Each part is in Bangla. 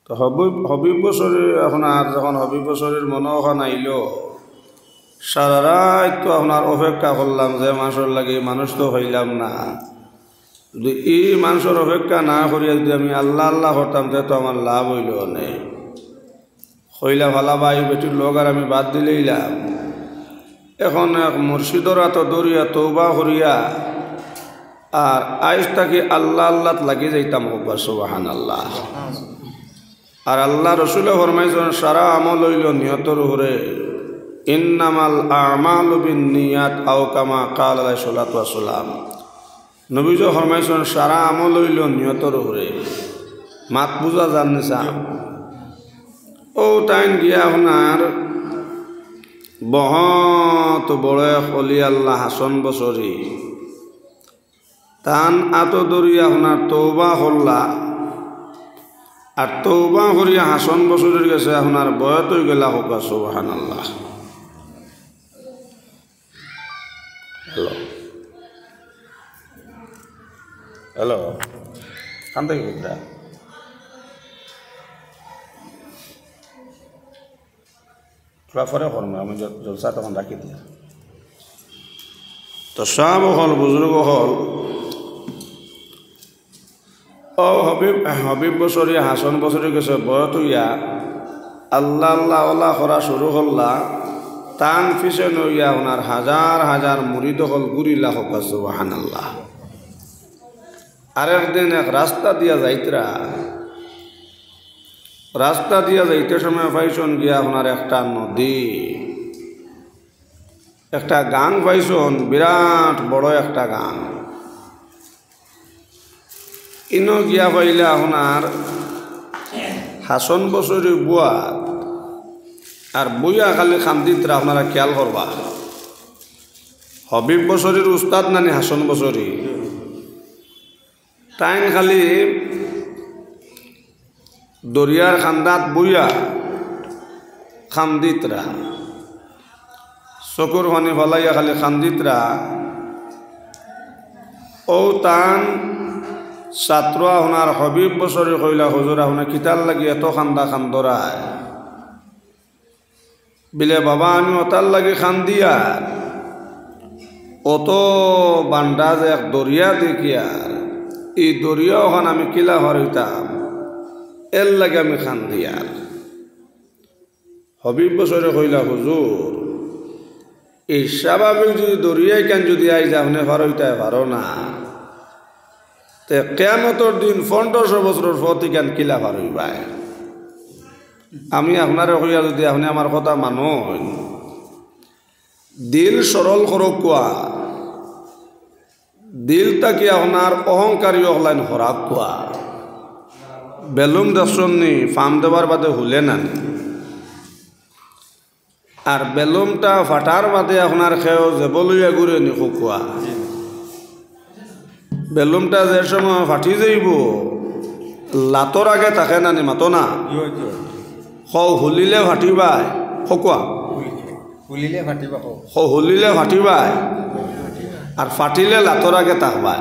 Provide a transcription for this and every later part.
তো হবিব বছরে আপনার যখন হবিব বছরের মনোহন আইল সারা রাত তো আপনার অপেক্ষা করলাম যে মানুষের লাগে মানুষ তো হইলাম না। যদি এই মানুষের অপেক্ষা না করিয়া যদি আমি আল্লাহ আল্লাহ করতাম তো আমার লাভ হইল নেই। হইলা ভালা ভাই বেটির লোক আর আমি বাদ দিলেইলাম। এখন এক মুর্শিদর এত দরিয়া তৌবা করিয়া আর আইস তাকে আল্লাহ আল্লাহ লাগি যাইতাম হবা সুবহানাল্লাহ। আর আল্লাহ রসুলে ফরমাইছেন সারা আমল হইল নিয়তর উপরে, ইন্নামাল আমালু বিন্নিয়াত আও কামা ক্বাল আলাইহিস সালাতু ওয়াস সালাম। নবীজি ফরমাইছেন সারা আমল হইল নিয়তর উপরে। মাত বুঝা জাননি সাহেব ও টাইম গিয়া আপনার বহুত বড় অলি আল্লাহ হাসান বসরি তান আত দরিয়া আপনার তৌবা করলা। আর তৌবা করিয়া হাসান বসরির কাছে আপনার বয়স হয়ে গেলা হোক সুবহানাল্লাহ। হ্যালো হ্যালো কান থেকে বুঝা থোড়া পরে করবো আমি জলসা তখন রাখি দিয়া। তো সব হল বুজুর্গ হল ও হবিব বছরী হাসান বছরী গেছে বয়স হইয়া আল্লাহ আল্লাহ আল্লাহ করা শুরু করলা। তান পিছে নইয়া ওনার হাজার হাজার মুরিদ হল গুরিলা হোক সুবহানাল্লাহ। আরেকদিন এক রাস্তা দিয়া যাইতরা, রাস্তা দিয়া যাইতে সময় পাইছন গিয়া আপনার একটা নদী, একটা গাং পাইছন, বিরাট বড় একটা গাং। ইনো গিয়া পাইলে আপনার হাসান বছরী বুয়া আর বুয়া খালি খান্দিতরা আপনারা খেয়াল করবা। হবিব বছরীর উস্তাদ নানি হাসান বছরী টাইম খালি দরিয়ার খান্দাত বুয়া খান্দিতরা চকুর পানি ফলাইয়া খালি খান্দিতরা। ও তান ছাত্র আপনার হবিব বছরে কইলা হুজুর আপনার কিতার লাগি এত খান্দা খান্দরায় বিলে বাবা আমি ওতার লাগে খান্দিয়া অত বান্ডা যে এক দরিয়া দেখিয়ার এই দরিয়া ওখান আমি কিলা হরইতাম এর লাগে আমি খান্দিয়ার। হবিব বছরে কইলা হুজুর এই স্বাভাবিক যদি দরিয়ায় কেন যদি আই যা আপনি হরইতায় পারো না তে কিয়ামতের দিন 1500 বছরের পথে কেন কিলা হরইবাই। আমি আপনারে কইয়া যদি আপনি আমার কথা মানুন দিল সরল করক কোয়া দিলটা কি আপনার অহংকারী অহলাইন হরাক কোয়া। বেলুম দর্শননি ফার্ম দেবার বাদে হুলে না আর বেলুমটা ফাটার বাদে আপনার খেয়েও জেবলইয়া ঘুরে নি খুকুয়া। বেলুমটা যে সময় ফাটি যাইব লাতর আগে থাকে না নি মাতো না হুলিলে ফাটিবাই খকুয়া হুলিলে ফাটিবাই আর ফাটিলে লাতর আগে তাকবাই।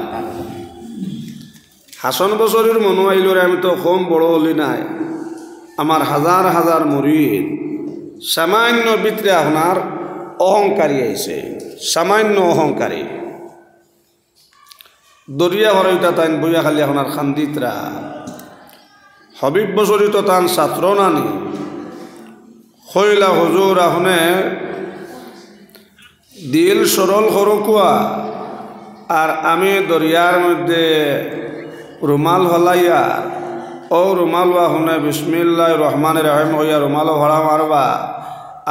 হাসান বছরের মনো আইলরে আমি তো কম বড় হলি নাই আমার হাজার হাজার মুরিদ সামান্য ভিতরে আপনার অহংকারী আইছে, সামান্য অহংকারী দরিয়া হরইতা তাইন বইয়া খালি আপনার খান্দিতরা। হবিব বছরী তো তান ছাত্র নানি কইলা হুজুর আপনি দিল সরল করকুয়া আর আমি দরিয়ার মধ্যে রুমাল হলাইয়া ও রুমাল শুনে বিসমিল্লাহির রহমানির রহিম হইয়া রুমালও ভাড়া মারবা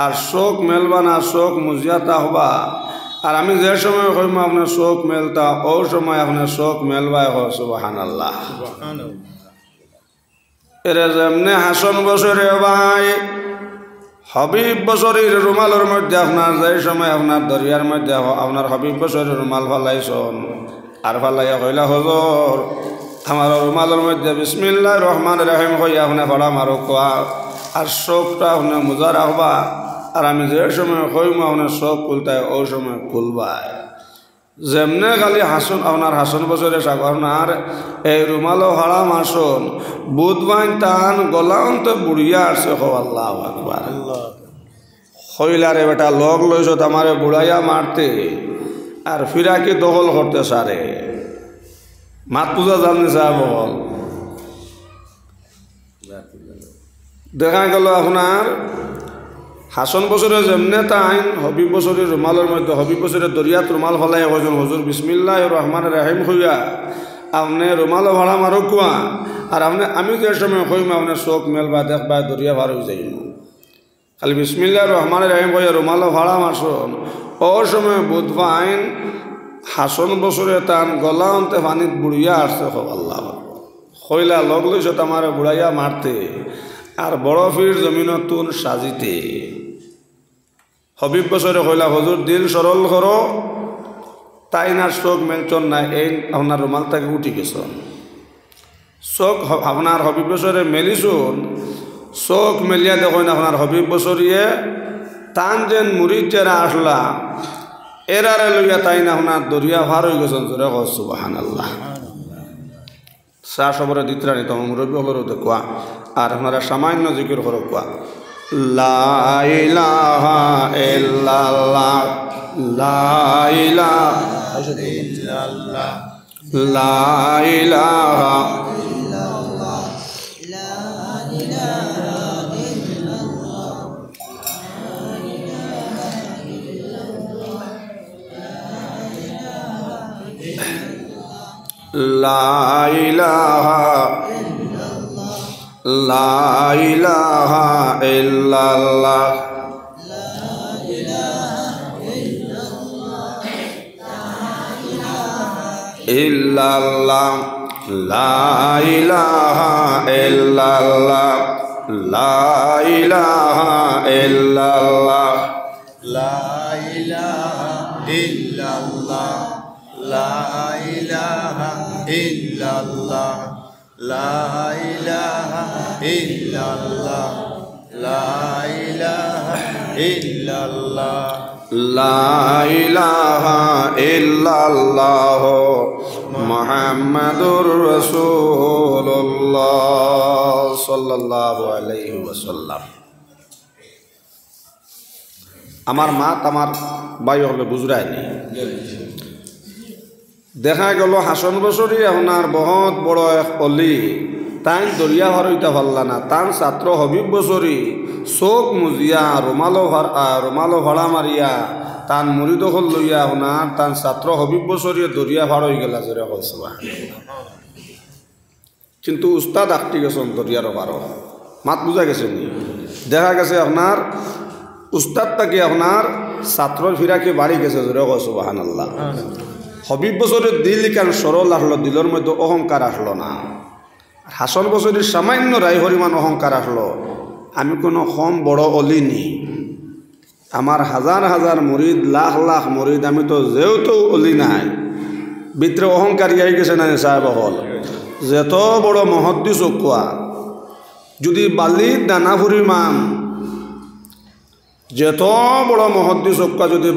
আর চোখ মেলবা না চোখ মুজিয়াতা হবা। আর আমি যে সময় কইম আপনার চোখ মেলতা ও সময় আপনার চোখ মেলবাই হ সুবহানাল্লাহ। এরে যেমনে হাসান বছরে ভাই হবিব বছরের রুমালের মধ্যে আপনার যে সময় আপনার দরিয়ার মধ্যে আপনার হবিব বছরের রুমাল ফালাইছন আর ফালাইয়া কইলা হুজুর আমার রুমালের মধ্যে বিসমিল্লাহির রহমানির রহিম হইয়া আপনি ভাড়া মারো কোয়া আর চোখটা আপনি মোজা রাখবা আর আমি যে সময় কইম আপনার চোখ খুলতায় ও সময় খুলবাই। যেমনে খালি হাসন আপনার হাসন বছরে আপনার এই রুমালো হারাম হাসন বুধবাইন টান গলান্ত বুড়িয়া আসছে হো আল্লাহ আকবার হইলারে বেটা লগ লইছ আমারে বুড়াইয়া মারতে আর ফিরাকি দখল করতে সারে মাত পূজা জাননি সাহেব বল দেখা গেল আপনার হাসন বছরে যেমনে তাইন হবি বছরের রুমালের মধ্যে হবি বছরের দরিয়াত রুমাল ফলাই একজন হজুর বিসমিল্লাহ রহমান রাহিম হইয়া আপনি রুমালও ভাড়া মারো কুয়া আর আপনি আমি যে সময় কইম আপনার চোখ মেলবা দেখবা দরিয়া ভার হয়ে যাইম খালি বিসমিল্লাহ রহমান রাহিম হইয়া রুমালও ভাড়া মারছন ও সময় বুধবা আইন হাসন বছরে তান গলা অন্তে পানিত বুড়িয়া আসছে আল্লাহ হইলা লগ লইছ আমার বুড়াইয়া মারতে আর বড় ফির জমিনত তুন সাজিতে হবিব বছরে হইলা হজুর দিল সরল করো তাই না চোখ মেলচন নাই এই আপনার রুমাল থেকে উঠি গেছন চোখ আপনার হবিব বছরে মেলিছুন চোখ মেলিয়া দেখুন আপনার হবিব বছরিয়ে টান যেন মুড়ির যারা আসলা এরারে লইয়া তাই না আপনার দরিয়া ভার হয়ে গেছেন জোরে সুবহানাল্লাহ চাহ সবরে দিতরানি তো মুরব্বী হলো দেখুয়া আর আপনারা সামান্য জিকির করো কোয়া লা ইলাহা ইল্লাল্লাহ লা ইলাহা ইল্লাল্লাহ লা ইলাহা ইল্লাল্লাহ লা ইলাহা ইল্লাল্লাহ লা ইলাহা লা ইলাহা ইল্লাল্লাহ ইল্লাল্লাহ লা ইলাহা ইল্লাল্লাহ লা ইলাহা ইল্লাল্লাহ লা ইলাহা ইল্লাল্লাহ লা ইলাহা ইল্লাল্লাহ লা ইলাহা ইল্লাল্লাহ লা ইলাহা ইল্লাল্লাহ লা ইলাহা ইল্লাল্লাহ মুহাম্মাদুর রাসূলুল্লাহ সাল্লাল্লাহু আলাইহি ওয়াসাল্লাম। আমার মা আমার ভাই হলে বুঝরায়নি দেখা গেল হাসন বছরই আপনার বহুত বড় এক অলি তাই দরিয়া হরইতে পারলা না তার ছাত্র হবিব বছরই চোখ মুজিয়া রুমালো ভাড়া মারিয়া তান মুড়ি দখল লইয়া আপনার তার ছাত্র হবিব বছরই দরিয়া ভাড় হয়ে গেলা জোরে কইসবা কিন্তু উস্তাদ আটটি গেছেন দরিয়ার ভাড় মাত বুঝা গেছে নি দেখা গেছে আপনার উস্তাদ তাকে আপনার ছাত্রর ফিরাকে বাড়ি গেছে জোরে সুবহানাল্লাহ। হবিব বছরের দিল কেন সরল আসলো দিলের মধ্যে অহংকার আসলো না হাসন বছরের সামান্য রায় পরিমাণ অহংকার আসলো আমি কোনো কম বড় অলি নি আমার হাজার হাজার মুরিদ লাখ লাখ মুরিদ আমি তো যেহেতু অলি নাই ভিতরে অহংকার ইয়ে গেছে না সাহেব হল যত বড় মহদ্দি চকুয়া যদি বালির দানা পরিমাণ যত বড় মহদ্দি চকুয়া যদি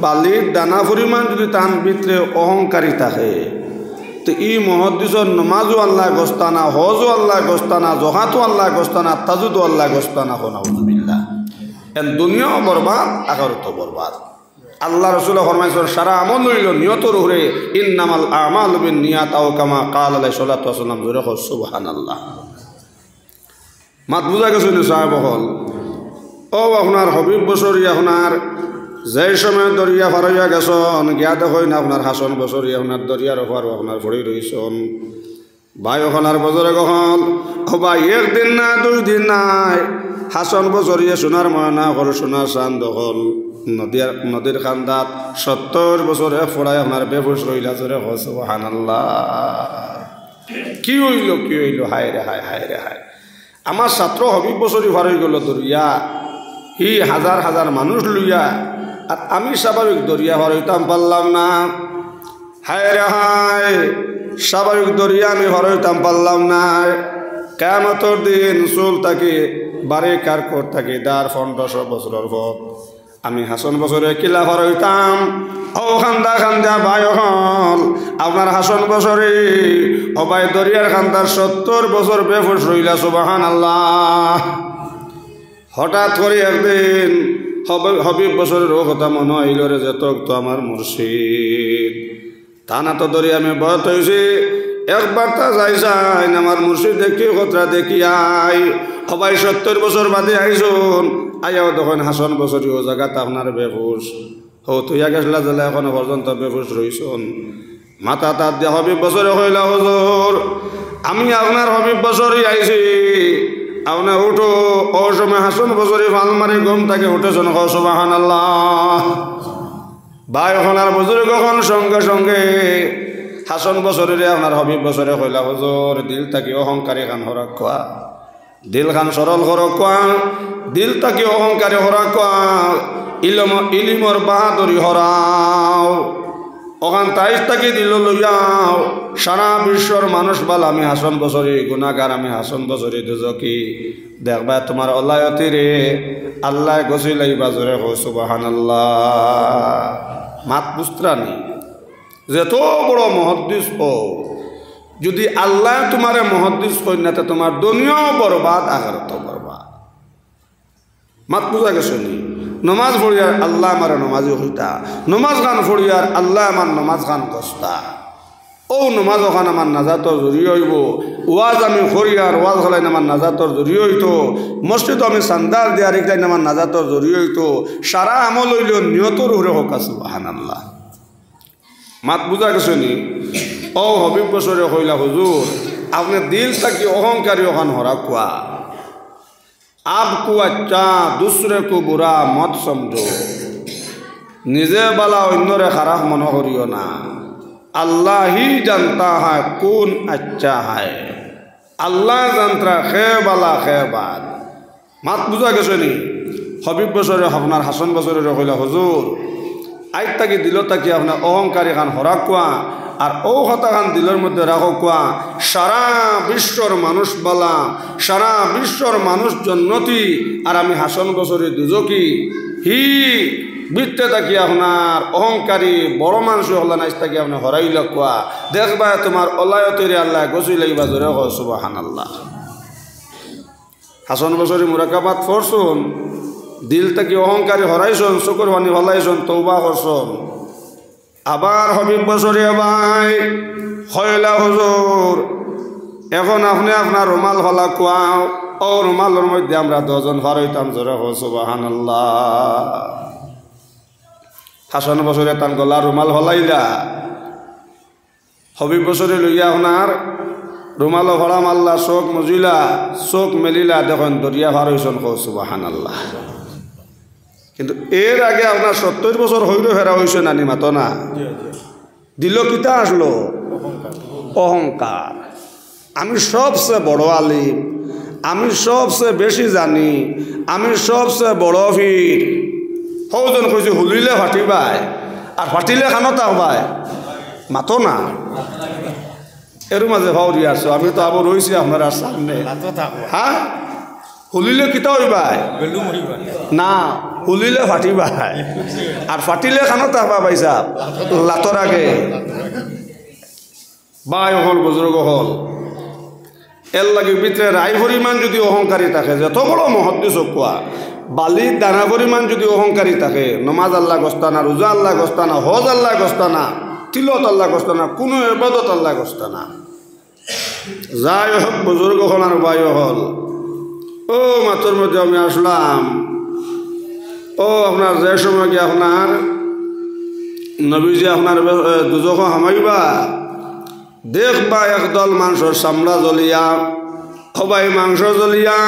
বালির দানা পরিমাণ যদি তান ভিতরে অহংকারী থাকে তো এই মহদ্দিসর নমাজও আল্লাহ গোস্তানা হজও আল্লাহ গোস্তানা জহাতো আল্লাহ গোস্তানা তাজুদও আল্লাহ গোস্তানা হনাউজুবিল্লাহ এন দুনিয়াও বরবাদ আখিরাতও বরবাদ। আল্লাহ রাসূল ফরমাইছেন সারা আমল হইল নিয়তর উপরে ইন্নামাল আমালু বিন্নিয়াত আও কামা ক্বাল আলাইহিস সালাতু ওয়াস সালাম জোরে সুবহানাল্লাহ। মাত বুঝা গেছে নি সাহেব হল ও আপনার হবিব বছরই আপনার যে সময় দরিয়া পার হইয়া গেছন গিয়া দেখুন আপনার হাসন বছরই আপনার দরিয়ার ওপর আপনার পড়ে রইছন ভাই ওখানার বছরে কখন ও ভাই একদিন না 2 দিন নাই হাসন বছরিয়ে সোনার ময়না করে সোনার চান দখল নদীর খান্দাত 70 বছরে ফোড়ায় আপনার বেবুস রইলা জোরে সুবহানাল্লাহ। কি হইল হায় রে হায় আমার ছাত্র হবিব বছরই পার হয়ে গেল দরিয়া হি হাজার হাজার মানুষ লইয়া আর আমি স্বাভাবিক দরিয়া পার হইতাম পারলাম না হায় রে হায় স্বাভাবিক দরিয়া আমি পার হইতাম পারলাম না কিয়ামতের দিন চুল তাকে বারে কার কর থাকে 1500 বছরের পর আমি হাসন বছরে কিলা হইতাম ও খান্দা খান্দা ভাই হল আপনার হাসন বছরে অবাই দরিয়ার খান্দার 70 বছর বেফুস রইলা সুবহানাল্লাহ। হঠাৎ করে একদিন হবিব বছরের ও কথা মনে হইল রে যে তো আমার মুর্শিদ টানা তো ধরি আমি বয়স হয়েছি একবার তা যাই আমার মুর্শিদ দেখি কথা দেখি আই সবাই 70 বছর বাদে আইসুন আইয়াও তখন হাসন বছরই ও জায়গাতে আপনার বেহুশ হো তুইয়া গেছিলা জেলা এখনো পর্যন্ত বেহুশ রইছুন মাথা তার দিয়ে হবিব বছরে হইলা হুজুর আমি আপনার হবিব বছরই আইছি আপনার উঠো ও সময় হাসন বছরই ফালমারি ঘুম তাকে উঠেছেন সুবহানাল্লাহ। ভাই ওখানার বুজুর্গ কখন সঙ্গে সঙ্গে হাসন বছরের আপনার হবিব বছরে হইলা হুজুর দিল তাকে অহংকারী খান হরক কোয়া দিল খান সরল হরক কোয়া দিল তাকে অহংকারী হরক কোয়া ইলিমর বাহাদুরি হরাও ওখান তাইশ তাকে দিল লইয়াও সারা বিশ্বর মানুষ বল আমি হাসন বছরে গুনাগার আমি হাসন বছরে দুজকি দেখবা তোমার অলায়তি রে আল্লাহ গছিলাই বাজরে হো সুবহানাল্লাহ। মাত বুঝত্রানি যত বড় মহাদ্দিস ও যদি আল্লাহ তোমারে মহাদ্দিস কই না তোমার দুনিয়াও বরবাদ আখিরাতও বরবাদ। মাত বুঝা গেছে নি নমাজ পড়িয়ার আল্লাহ আমার নমাজি হইতা নমাজ গান পড়িয়ার আল্লাহ আমার নমাজ গান কস্তা ও নমাজ ওখান আমার নাজাতর জড়িয়ে হইব ওয়াজ আমি করিয়ার ওয়াজ হলাইন আমার নাজাতর জড়িয়ে হইতো মসজিদ আমি সান্দার দেয়ার ইকলাইন আমার নাজাতর জড়িয়ে হইতো সারা আমল হইল নিয়তর উরে হোক সুবহানাল্লাহ। মাত বুঝা গেছে নি ও হবিব বছরে হইলা হুজুর আপনি দিল থাকি অহংকারী ওখান হরা কোয়া आपको अच्छा दूसरे को बुरा मत समझो निजे बाला अन्यरे खराब मन करियो ना अल्लाह ही जानता है कौन अच्छा है अल्लाह जानता खे बाला खे बाद मात बुझा गेছে নি হবিব বছরে আপনার হাসন বছরে কইলা হুজুর আই তাকি দিল তাকি আপনার অহংকারী খান হরা কোয়া আর ও কথা খান দিলের মধ্যে রাখো কোয়া সারা বিশ্বর মানুষ বলা সারা বিশ্বর মানুষ জন্নতি আর আমি হাসন বছরে দুজকি হি বৃত্তে থাকি আপনার অহংকারী বড় মানুষ হলা নাইস থাকি আপনি হরাইল কোয়া দেখবা তোমার অলায়তরে আল্লাহ গছুই লাগবা জোরে কও সুবহানাল্লাহ। হাসন বছরে মুরাকাবাত করছুন দিল থাকি অহংকারী হরাইছন চকুর পানি হলাইছন তওবা করছন আবার হবিব বছরে ভাই হইলা হুজুর এখন আপনি আপনার রুমাল হলা কোয়াও ও রুমালের মধ্যে আমরা 10 জন পার হইতাম জোরে কও সুবহানাল্লাহ। হাসন বছরে তান গলা রুমাল হলাইলা হবিব বছরে লইয়া আপনার রুমাল ভরা মাল্লা চোখ মুজিলা চোখ মেলিলা দেখুন দরিয়া পার হইছন কও সুবহানাল্লাহ। কিন্তু এর আগে আপনার 70 বছর হইল হেরা হয়েছে নানি মাতো না দিল কিতা আসলো অহংকার আমি সবচেয়ে বড় আলিম আমি সবচেয়ে বেশি জানি আমি সবচেয়ে বড় ফির হৌজন কইছে হুলিলে ফাটিবাই আর ফাটিলে খানত হবাই মাতো না এর মাঝে ভাউরি আছো আমি তো আবার রয়েছি আপনার সামনে হ্যাঁ হুলিলে কিতা হইবাই না হুলিলে ফাটিবাই আর ফাটিলে খানো তাহবা পাইছা লাতর আগে বাই হল বুজুর্গ হল এর লাগে ভিতরে রায় পরিমাণ যদি অহংকারী থাকে যত বড় মহদ্দিস কোয়া বালির দানা পরিমাণ যদি অহংকারী থাকে নমাজ আল্লাহ গস্তানা রোজা আল্লাহ গস্তানা হজ আল্লাহ গস্তানা তিলত আল্লাহ গস্তানা কোনো ইবাদত আল্লাহ গস্তানা যাই হোক বুজুর্গ হল আর বাই হল ও মাতর মধ্যে আমি আসলাম ও আপনার যে সময় কি আপনার নবীজি আপনার দুজখ হামাইবা দেখবা একদল মাংসর চামড়া জ্বলিয়া সবাই মাংস জ্বলিয়া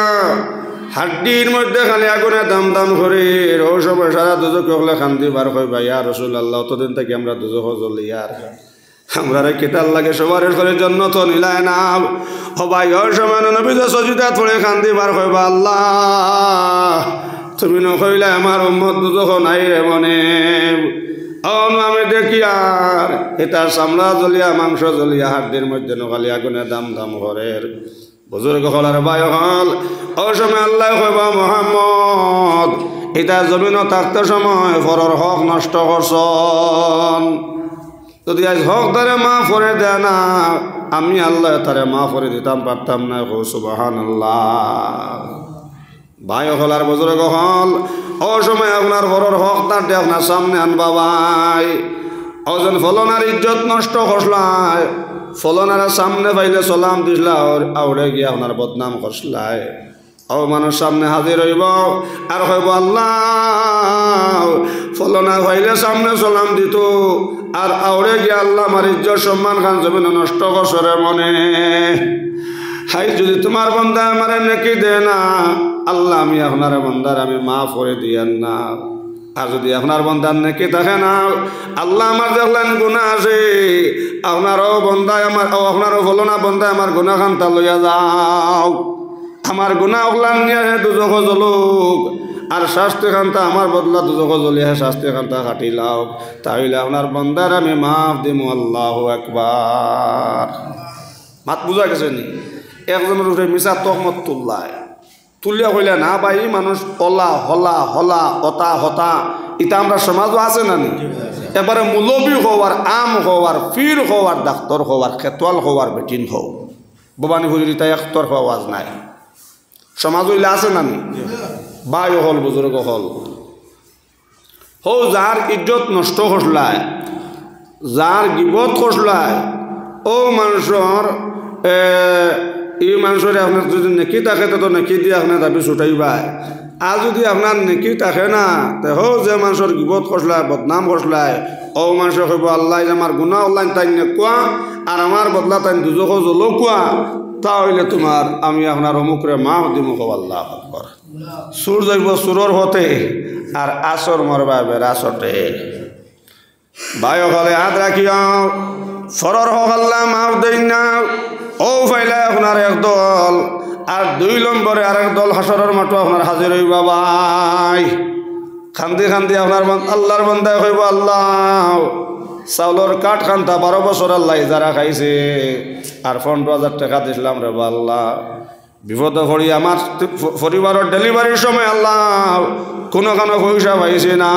হাড্ডির মধ্যে খালি আগুনে দাম দাম করে ও সবাই সারা দুজক হলে খান্দি বার কইবা ইয়া রাসূলুল্লাহ অতদিন থেকে আমরা দুজখ জ্বলিয়ার আমরা কেতাল লাগে সবার করে জন্নত নিলায় না সবাই ওর সময় নবীজ সজিদাত পড়ে খান্দি বার কইবা আল্লাহ তুমি নকইলে আমার উম্মত দুজখ নাই রে মনে আমি দেখি আর এটা চামড়া জ্বলিয়া মাংস জ্বলিয়া হাড্ডির মধ্যে নখালি আগুনে দাম দাম ঘরের বুজুর্গ হলার বাই হল ও সময় আল্লাহ কইবা মুহাম্মদ এটা জমিনও থাকতে সময় পরের হক নষ্ট করছন যদি আজ হক ধরে মাফ করে দেয় না আমি আল্লাহ তারে মাফ করে দিতাম পারতাম না সুবহানাল্লাহ ভাই হলার বুজুর্গ হল ও সময় আপনার পরের হক তারটি আপনার সামনে আনবা ভাই ওজন ফলনার ইজ্জত নষ্ট করলায় ফলনার সামনে পাইলে সালাম দিসলা আউড়ে গিয়ে আপনার বদনাম করসলায় ও মানুষ সামনে হাজির হইব আর হইব আল্লাহ ফলনা পাইলে সামনে সালাম দিত আর আউড়ে গিয়ে আল্লাহ আমার ইজ্জত সম্মান খান জমিন নষ্ট করছরে মনে হাই যদি তোমার বন্দা আমার নেকি দে না আল্লাহ আমি আপনার বন্দার আমি মাফ করে দিয়েন না আর যদি আপনার বন্দার নেকি থাকে না আল্লাহ আমার দেখলেন গুণা আছে আপনারও বন্দায় আমার আপনারও বলো না বন্দায় আমার গুণা খান্তা লইয়া যাও আমার গুণা ওগলান নিয়ে দুজক জ্বলুক আর শাস্তি খান্তা আমার বদলা দুজক জ্বলিয়ে শাস্তি খান্তা কাটি লাও তাহলে আপনার বন্দার আমি মাফ দিমু আল্লাহু আকবার মাত বুঝা গেছে নি একজনের উঠে মিশা তহমত তুলিয়া কইলে না ভাই মানুষ অলা হলা হলা অতা হতা এটা আমরা সমাজও আছে না নি এবারে মুলবি হওয়ার আম হওয়ার ফির হওয়ার ডাক্তার হওয়ার খেতোয়াল হওয়ার বেটিন হও বোবানি হুজুরি তাই একতর আওয়াজ নাই সমাজ হইলে আছে না নি ভাই হল বুজুর্গ হল হো যার ইজ্জত নষ্ট করলায় যার গিবত করলায় ও মানুষের এই মানুষের আপনার যদি নেকি থাকে তো নেকি দিয়ে আপনার দাবি ছুটাইবাই আর যদি আপনার নেকি থাকে না তো হো যে মানুষের গিবত করলায় বদনাম করলায় ও মানুষের কইব আল্লাহ আমার গুণা অনলাইন তাই নেকুয়া আর আমার বদলা তাই দুজক জ্বলো কুয়া তাহলে তোমার আমি আপনার অমুকরে মাহ দিমু কব আল্লাহ আকবার সুর যাইব সুরর হতে আর আসর মরবা বেড়াছটে ভাই হলে হাত রাখিও ফরর হক আল্লাহ মাফ দেই না ও ফাইলে আপনার একদল আর 2 নম্বরে আরেক দল হাসরের মাঠে আপনার হাজির হইবা ভাই খান্দি খান্দি আপনার আল্লাহর বান্দায় হইব আল্লাহ চাউলের কাঠ খান্তা 12 বছর আল্লাহ যারা খাইছে আর 15,000 টাকা দিলাম রে আল্লাহ বিপদে পড়ি আমার পরিবারের ডেলিভারির সময় আল্লাহ কোনো পয়সা পাইছে না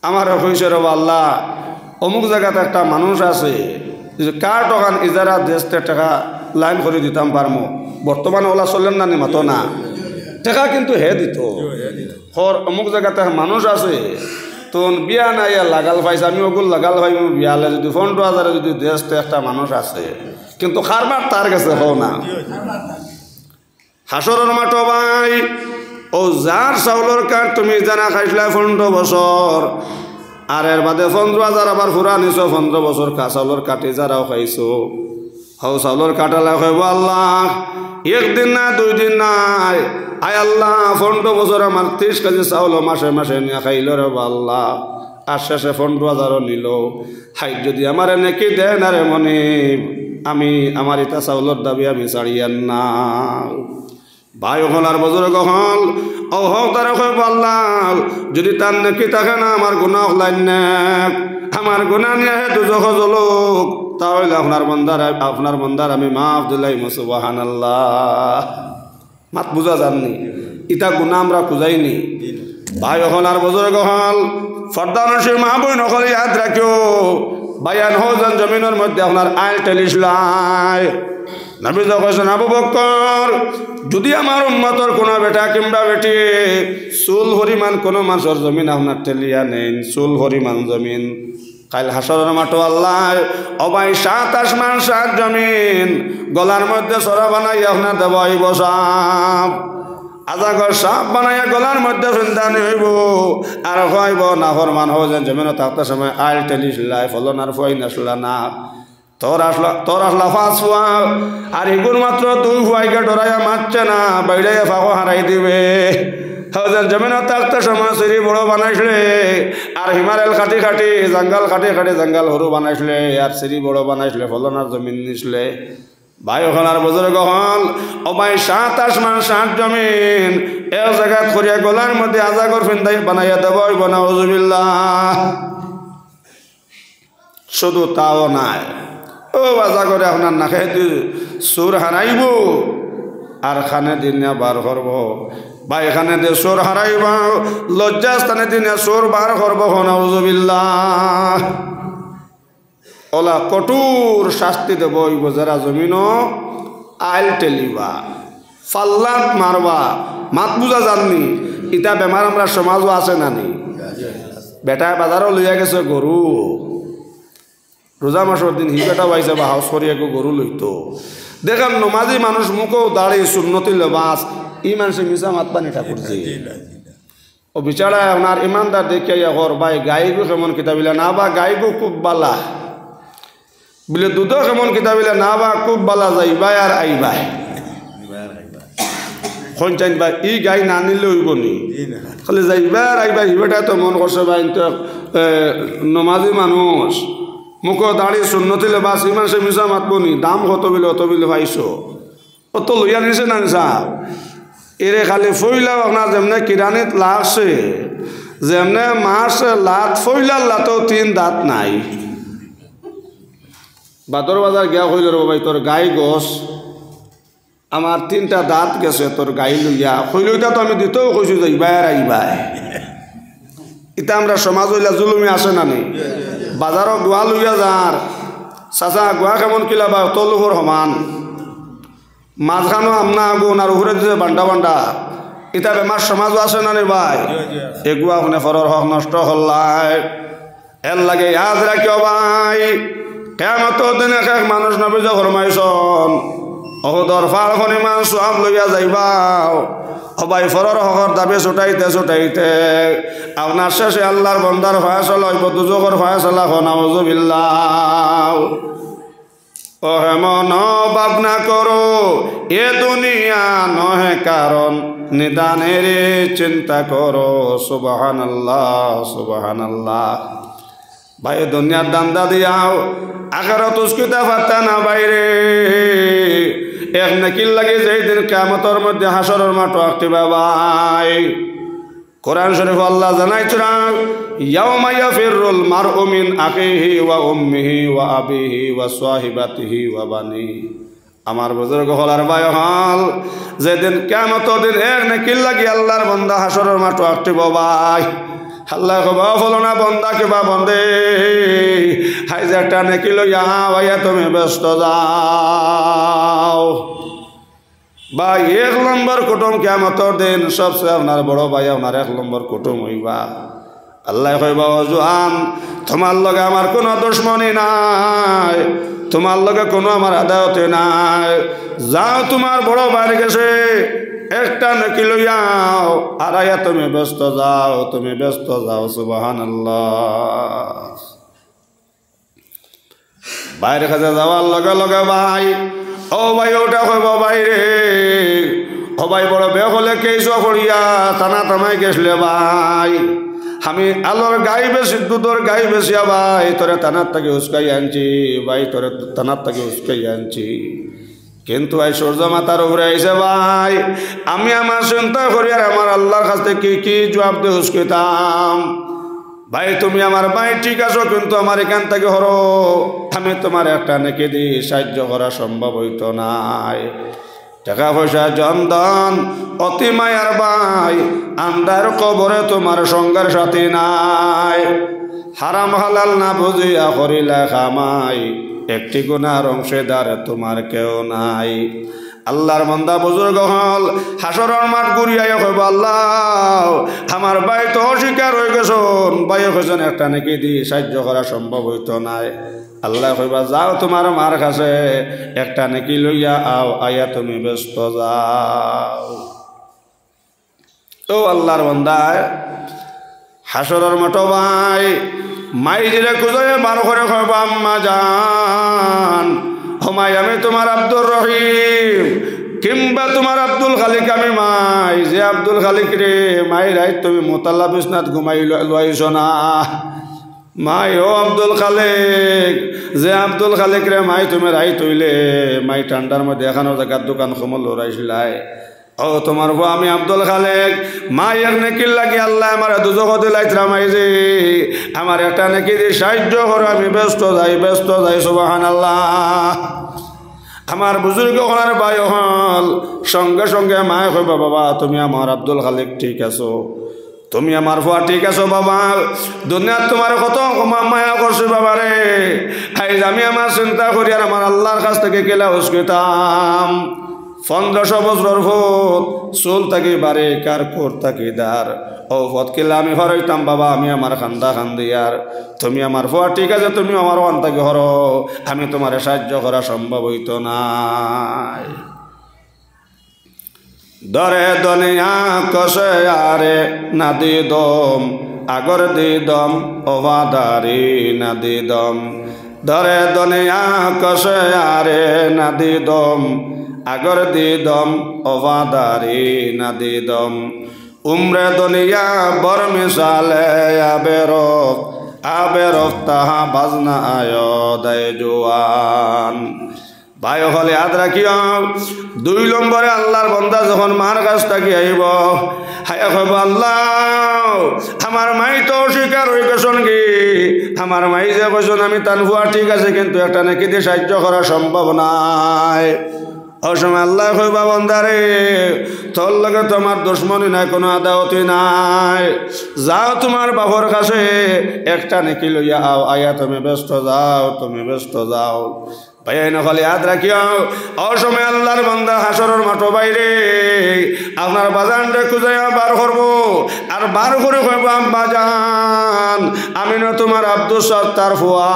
আমার কইছে রে আল্লাহ অমুক জায়গাতে একটা মানুষ আছে কার টকান ইজারা দেশতে টাকা লাইন করে দিতাম পারমো বর্তমানে ওলা চললেন না মাতো না টাকা কিন্তু হে দিত হর অমুক জায়গাতে মানুষ আছে তো বিয়া নাই লাগাল পাইছে আমি ওগুলো লাগাল পাই বিয়ালে যদি 15,000 যদি দেশতে একটা মানুষ আছে কিন্তু খারবার তার কাছে হও না হাসরের মাঠো ভাই ও যার চাউলের কাঠ তুমি জানা খাইছিলা 15 বছর আর এর বাদে 15,000 আবার ফুরা নিছো 15 বছর চাউলের কাঠে যারাও খাইছো হও চাউলের কাটালা খাইব আল্লাহ একদিন না 2 দিন নাই আয় আল্লাহ 15 বছর আমার 30 কেজি চাউল মাসে মাসে নিয়ে খাইল রে আল্লাহ আর শেষে 15,000 নিল হাই যদি আমার নেকি দেন আরে মনে আমি আমার এটা চাউলের দাবি আমি ছাড়িয়ান না ভাই হল আর বুজুর্গ হল ও হোক তারা খাইব আল্লাহ যদি তার নেকি থাকে না আমার গুনাহ লাইন না আমার গুনাহ নিয়ে দুজক জ্বলুক তাহলে আপনার বন্দার আমি মাফ দিলাই সুবহানাল্লাহ মাত বুঝা যাননি ইটা গুনাহ আমরা খুঁজাইনি ভাই হল আর বুজুর্গ হল ফর্দানসির মাহবুব নকল ইয়াদ রাখিও বায়ান হোজন জমিনের মধ্যে আপনার আইল টেলিসলাই নবী যখন আবু বকর যদি আমার উম্মতর কোনো বেটা কিংবা বেটি চুল হরিমান কোনো মানুষের জমিন আপনার টেলিয়া নেন চুল হরিমান জমিন কাল হাসরের মাঠে আল্লাহ অবাই 7 আসমান 7 জমিন গলার মধ্যে সরা বানাই আপনার দেবাই বসাব আজাগর সাপ বানাইয়া গলার মধ্যে ফিন্দানি হইব আর হইব না ফরমান হো যে জমিন থাকতে সময় আইল টেলিসলাই ফলন আর ফই নাসলা না তোর আসলা ফাঁস ফুয়া আর এগুর মাত্র 2 ফুয়াইকে ডরাইয়া মারছে না বাইরে ফাঁকো হারাই দিবে জমিন থাকতে সময় সিঁড়ি বড় বানাইছিলে আর হিমালয় খাটি খাটি জঙ্গল খাটি খাটি জঙ্গল সরু বানাইছিলে আর সিঁড়ি বড় বানাইছিলে ফলন আর জমিন নিছিলে ভাই ওখান আর বুজুর্গ হল ও ভাই 7 আসমান 7 জমিন এক জায়গায় করিয়া গলার মধ্যে আজাগর ফিন্দাই বানাইয়া দেব নাউজুবিল্লাহ শুধু তাও নাই ও আজাগরে আপনার নাকে সুর হারাইব আর খানে দিনে বার করব বা এখানে দে সোর হারাইবা লজ্জা স্থানে দিনে সোর বার করব নাউজুবিল্লাহ ওলা কঠোর শাস্তি দেব ওই যারা জমিন আইল টেলিবা ফাল্লাত মারবা মাত বুঝা জাননি ইটা বেমার আমরা সমাজও আছে নানি বেটায় বাজারও লইয়া গেছে গরু রোজা মাসের দিন হি বেটা পাইছে বা হাউস করিয়া গরু লইতো দেখেন নমাজি মানুষ মুখও দাঁড়ি সুন্নতি লেবাস ই মানুষে মিশা মাত পানি ঠাকুরজি ও বিচারা আপনার ইমানদার দেখিয়া ঘর ভাই গাইগু কেমন কিতাবিলা না বা গাইগু খুব বালা বলে দুধও কেমন কিতাবিলা না বা খুব বালা যাইবাই আর আইবাই খঞ্চাইন ভাই ই গাই না নিলে হইব নি খালি যাইবা আর আইবা হিবেটা তো মন করছে ভাই তো নমাজি মানুষ মুখ দাঁড়ি সুন্নতি লেবাস ইমান সে মিশা মাতবো নি দাম কত বিলে ভাইছো অত লইয়া নিছে না নিসা এরে খালি ফইলাও আপনার যেমনে কিরানিত লাগছে যেমনে মাছ লাত ফইলার লাতেও 3 দাঁত নাই বাদর বাজার গিয়া কইল রে ভাই তোর গাই গোস আমার 3টা দাঁত গেছে তোর গাই লইয়া কইলইটা তো আমি দিতেও কইছি যে ইবাই আর আইবাই এটা আমরা সমাজ হইলা জুলুমি আসে না নি বাজারও গোয়া লইয়া যার চাচা গোয়া কেমন কিলাবা তলুহর সমান মাঝখানো আমনা আগুন আর উপরে দিতে বান্ডা এটা বেমার সমাজও আসে না নি ভাই এগুয়া শুনে ফরর হক নষ্ট হল্লাই এর লাগে ইয়াদ রাখিও ভাই কিয়ামতের দিনে এক মানুষ নবী যে ফরমাইছন অহদর ফাল খনিমান সওয়াব লইয়া যাইবাও সবাই ফরর হকর দাবি ছুটাইতে আপনার শেষে আল্লাহর বন্দার ফয়সালা হইব দুজকের ফয়সালা নাউজুবিল্লাহ ও হেমন ভাবনা করো এ দুনিয়া নহে কারণ নিদানের চিন্তা করো সুবহানাল্লাহ ভাই দুনিয়ার দান্দা দিয়াও আখিরাত উস্কিতা পারতা না বাইরে এক নাকিল লাগে যেই দিন কিয়ামতের মধ্যে হাসরের মাঠ আঁকতিবা ভাই কোরআন শরীফ আল্লাহ জানাইছেন ইয়াউমা ইয়াফিরুল মারউ মিন আখিহি ওয়া উম্মিহি ওয়া আবিহি ওয়া সাহিবাতিহি ওয়া বানি আমার বুজুর্গ হলার ভাই হল যেদিন কিয়ামতের দিন এক নাকিল লাগি আল্লাহর বান্দা হাসরের মাঠ আঁকতিবা ভাই আল্লাহ কবা বলো না বন্দা কিবা বন্দে হাই যে একটা নাকি লইয়া ভাইয়া তুমি ব্যস্ত যাও ভাই 1 নম্বর কুটুম কিয়ামতের দিন সবচেয়ে আপনার বড় ভাই আপনার 1 নম্বর কুটুম হইবা আল্লাহ কইবা জুয়ান তোমার লগে আমার কোনো দুশমনী নাই তোমার লগে কোনো আমার আদায়তে নাই যাও তোমার বড় ভাইয়ের কাছে একটা নাকি লইয়াও আর আয়া তুমি ব্যস্ত যাও সুবহানাল্লাহ বাইরে কাছে যাওয়ার লগে ভাই ও ভাই ওটা হইব বাইরে ও ভাই বড় বে হলে কেইস করিয়া টানা টানাই গেছলে ভাই আমি আলোর গাই বেশি দুধর গাই বেশিয়া ভাই তোরে টানার থেকে উস্কাই আনছি ভাই তোরে টানার থেকে উস্কাই আনছি কিন্তু ভাই সূর্য মাতার উপরে আইসে ভাই আমি আমার চিন্তা করি আর আমার আল্লাহর কাছ থেকে কি জবাব দিয়ে উস্কিতাম ভাই তুমি আমার ভাই ঠিক আছো কিন্তু আমার এখান থেকে হরো আমি তোমার একটা নেকি দি সাহায্য করা সম্ভব হইতো নাই টাকা পয়সা জনধন অতি মায়ার ভাই আন্দার কবরে তোমার সঙ্গের সাথী নাই হারাম হালাল না বুঝিয়া করিলা খামাই একটি গুনার অংশীদার তোমার কেউ নাই আল্লাহর বান্দা বুজুর্গ হল হাসরের মাঠ ঘুরিয়া কইব আল্লাহ আমার ভাই তো অস্বীকার হয়ে গেছন ভাই কইছেন একটা নাকি দি সাহায্য করা সম্ভব হইতো নাই আল্লাহ কইবা যাও তোমার মার কাছে একটা নাকি লইয়া আও আয়া তুমি ব্যস্ত যাও ও আল্লাহর বান্দা হাসরের মাঠ ভাই মাই দিলে খুঁজে বার করে কইব আম্মা জান হমাই আমি তোমার আব্দুর রহিম কিংবা তোমার আব্দুল খালিক আমি মাই যে আব্দুল খালিক রে মাই রাইত তুমি মোতাল্লা বিছনাত ঘুমাই লইছ না মাই ও আব্দুল খালিক যে আব্দুল খালিক রে মাই তুমি রাইত হইলে মাই ঠান্ডার মধ্যে এখানোর জায়গার দোকান সমল লড়াইছিলাই ও তোমার গো আমি আব্দুল খালেক মায়ের নেকির লাগি আল্লাহ আমার দুজক দিলাইতরা মাই যে আমার একটা নেকি দিয়ে সাহায্য করো আমি ব্যস্ত যাই সুবহানাল্লাহ আমার বুজুর্গ হলার ভাই হল সঙ্গে সঙ্গে মায় কইবা বাবা তুমি আমার আব্দুল খালিক ঠিক আছো, তুমি আমার ফুয়া ঠিক আছো বাবা, দুনিয়ার তোমার কত মায়া করছি বাবা রে। আজ আমি আমার চিন্তা করি আর আমার আল্লাহর কাছ থেকে কেলা উস্কিতাম 1500 বছর ভূত চুল থাকি বারে কার কোর থাকি দার ও পথ কেলা আমি হরাইতাম বাবা, আমি আমার খান্দা খান্দি আর তুমি আমার ফুয়া ঠিক আছে, তুমি আমার ওয়ান থাকি হর, আমি তোমার সাহায্য করা সম্ভব হইত নাই। দরে দুনিয়া কষে আরে না দি দম আগর দি দম ওভাদারি না দি দম, দরে দুনিয়া কষে আরে না দি দম আগর দি দম ওভাদারি না দি দম, উমরে দুনিয়া বর মিসালে আবেরক তাহা বাজনা আয় দয় জোয়ান। ভাই হলে হাত রাখিও 2 নম্বরে আল্লাহর বান্দা যখন মার কাছ থেকে আইব হায়া কইব আল্লাহ আমার মাই তো অস্বীকার হয়ে গেছেন কি, আমার মাই যে কইছেন আমি তান ফুয়া ঠিক আছে কিন্তু একটা নাকি দিয়ে সাহায্য করা সম্ভব নাই। ওই সময় আল্লাহ কইবা বান্দারে তোর লগে তোমার দুশ্মনী নাই, কোনো আদাওয়াতি নাই, যাও তোমার বাবার কাছে একটা নাকি লইয়া আও, আয়া তুমি ব্যস্ত যাও, তুমি ব্যস্ত যাও। ভাই নখালি হাত রাখিও অসময় আল্লাহর বান্দা হাসরের মাঠো বাইরে আপনার বাজানটা খুঁজাইয়া বার করবো আর বার করে কইব বাজান আমি না তোমার আব্দুল সত্তার ফুয়া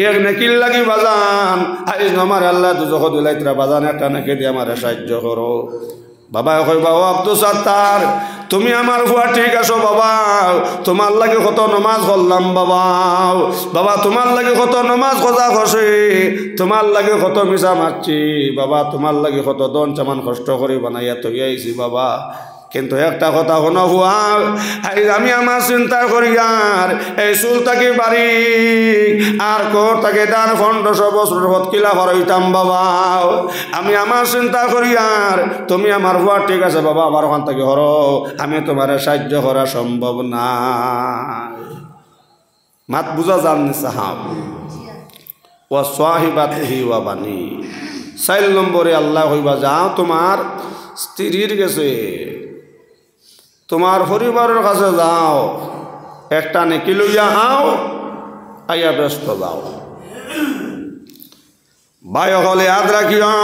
এক নেকিল লাগি বাজান আইজ আমার আল্লাহ দুজখ দিলাইতরা বাজান একটা নাকি দিয়ে আমার সাহায্য করো। বাবা কইবা ও আব্দুল সত্তার তুমি আমার ফুয়া ঠিক আছো বাবা, তোমার লাগে কত নমাজ পড়লাম বাবা, বাবা তোমার লাগে কত নমাজ খোঁজা খসে, তোমার লাগে কত মিশা মারছি বাবা, তোমার লাগে কত দন চামান কষ্ট করে বানাইয়া তৈ আইছি বাবা, কিন্তু একটা কথা শোনো ফুয়া আমি আমার চিন্তা করি আর এই চুল থাকি বাড়ি আর কোর থাকে তার 1500 বছর হতকিলা হরাইতাম বাবা, আমি আমার চিন্তা করি আর তুমি আমার ফুয়া ঠিক আছে বাবা আমার ওখান থেকে হর, আমি তোমার সাহায্য করা সম্ভব না। মাত বুঝা জাননি সাহাব ও সাহিবাতিহি ওয়া বানি। 4 নম্বরে আল্লাহ হইবা যাও তোমার স্ত্রীর গেছে তোমার পরিবারের কাছে যাও একটা নেকি লইয়া আও আইয়া ব্যস্ত যাও। ভাই হলে হাত রাখিও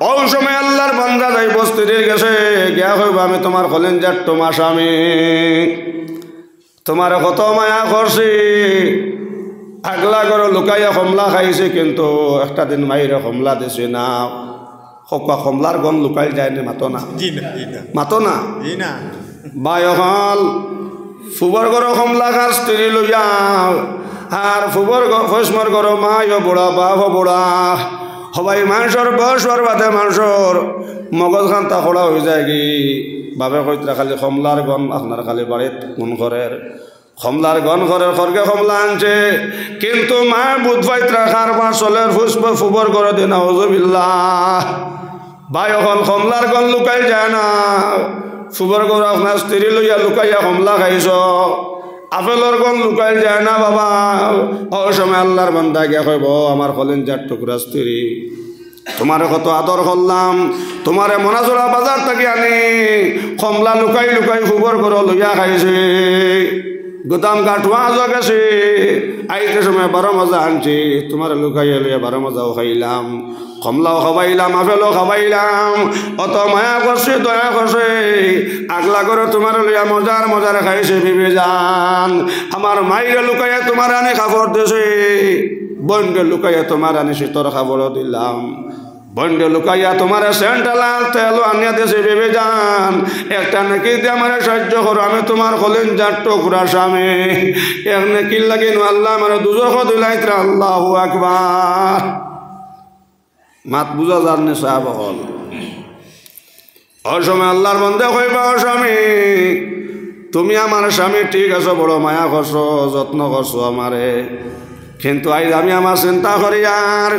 ওই সময় আল্লাহর বান্দা যাই বস্তির গেছে গিয়া হইবা আমি তোমার হলেন যার তোমার স্বামী, তোমার কত মায়া করছি, আগলা করে লুকাইয়া কমলা খাইছে কিন্তু একটা দিন মাইরে কমলা দিছে না, সকা কমলার গন লুকাই যায়নি মাতো না মাতো না ভাই হল ফুবর গরো কমলা খার স্ত্রী লইয়া আর ফুবর ফসমর গরো মায় বুড়া বাপ বুড়া সবাই মানুষের বয়স হওয়ার বাদে মানুষের মগজ খান তাকড়া হয়ে যায় কি বাবে কইতরা খালি কমলার গন আপনার খালি বাড়িত মন করের কমলার গন ঘরের খড়কে কমলা আনছে কিন্তু মা বুধ পাইত্রা খার বা চলের ফুসব ফুবর করে দিন আউযুবিল্লাহ। ভাই এখন কমলার গন লুকাই যায় না, ফুবর করে আপনার স্ত্রী লইয়া লুকাইয়া কমলা খাইছ, আপেলর গন লুকাই যায় না বাবা। ওই সময় আল্লাহর বান্দা গিয়া কইব আমার কলেন যার টুকরা স্ত্রী তোমারে কত আদর করলাম, তোমারে মনাজোড়া বাজার থেকে আনি কমলা লুকাই লুকাই ফুবর করে লইয়া খাইছে, গোদাম গাঠুয়া গেছে আইতে সময় 12 মজা আনছি তোমার লুকাইয়া লইয়া 12 মজাও খাইলাম, কমলাও খাবাইলাম আপেলও খাবাইলাম, অত মায়া করছে দয়া করছে আগলা করে তোমার লইয়া মজার মজার খাইছে বিবি জান, আমার মাইরে লুকাইয়া তোমার আনি খাবার দিছে, বনকে লুকাইয়া তোমার আনি শীতর খাবার দিলাম, বন্ডে লুকাইয়া তোমার সেন্টালাল তেল আনিয়া দিয়েছে ভেবে যান একটা নাকি দিয়ে আমার সাহায্য করো, আমি তোমার হলেন যার টুকরা স্বামী এক নাকি লাগিন আল্লাহ আমার দুজখ দিলাইত্রা আল্লাহু আকবার। মাত বুঝা জাননি সাহাব হল ওই সময় আল্লাহর বান্দা কইবা ও স্বামী তুমি আমার স্বামী ঠিক আছো, বড় মায়া করছো যত্ন করছো আমারে, কিন্তু আজ আমি আমার চিন্তা করি আর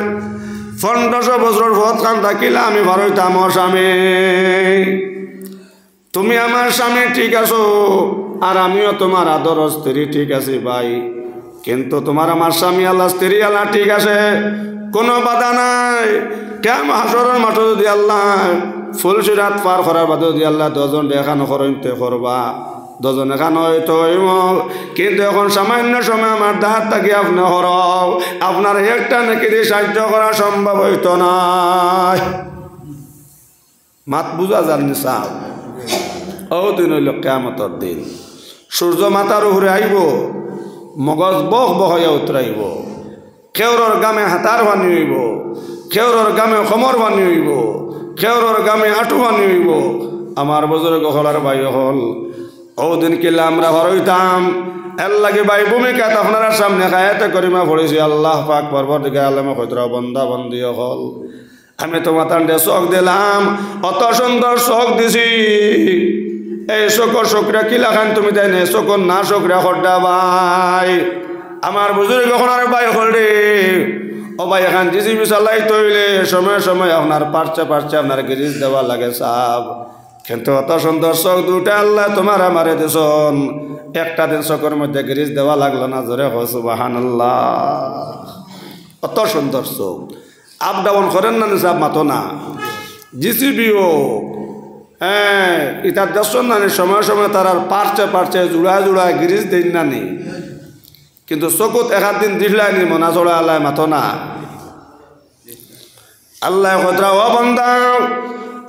1500 বছর ভোট খান থাকিলে আমি ভারতাম স্বামী, তুমি আমার স্বামী ঠিক আছো আর আমিও তোমার আদর স্ত্রী ঠিক আছে ভাই, কিন্তু তোমার আমার স্বামী আল্লাহ স্ত্রী আল্লাহ ঠিক আছে কোনো বাধা নাই, কেম হাসরের মাঠে যদি আল্লাহ ফুলসিরাত পার করার বাদে যদি আল্লাহ 10 জন দেখা নকরতে করবা 10 জন এখান হয়তো কিন্তু এখন সামান্য সময় আমার দাঁত থাকি আপনি হরাও আপনার একটা নাকি দিয়ে সাহায্য করা সম্ভব হইতো না মাত বুঝা যাননি সাহেব ও দিন হইল কিয়ামতের দিন সূর্য মাথার উপরে আইব মগজ বহ বহয়া উতরাইব কেউরর গামে হাতার বানি হইব কেউরর গামে কমর বানি হইব কেউরর গামে আঁটু বানি হইব আমার বুজুর্গ হলার ভাই হল ও দিন কিলা আমরা হরইতাম এর লাগে ভাই ভূমিকাত আপনারা সামনে কায়াতে করিমা পড়েছি আল্লাহ পাক পরবর্তীকালে আলেমে কইতরা বন্দা বন্দি হল আমি তো মাতান্ডে চোখ দিলাম অত সুন্দর চোখ দিছি এই চোখর চোখরা কিলা খান তুমি তাই নে চোখর না চোখরা খড্ডা ভাই আমার বুজুর্গ হলার ভাই হল রে ও ভাই এখন জিসিবি চালাই তৈলে সময় সময় আপনার পারছে আপনার গিরিজ দেওয়া লাগে সাব কিন্তু অত সুন্দর চোখ দুটা আল্লাহ তোমার আমারে দিছন একটা দিন চোখের মধ্যে গিরিজ দেওয়া লাগলো না জোরে হয় সুবহানাল্লাহ অত সুন্দর চোখ আপ ডাউন করেন না নিসাব মাতো না জিসিবিও হ্যাঁ ইটার দর্শন না সময় সময় তার আর পারছে জুড়া গিরিজ দিন না নি কিন্তু চকুত একাধ দিন দিলাই নি মনা চড়া আল্লাহ মাতো না আল্লাহ কতরা ও বান্দা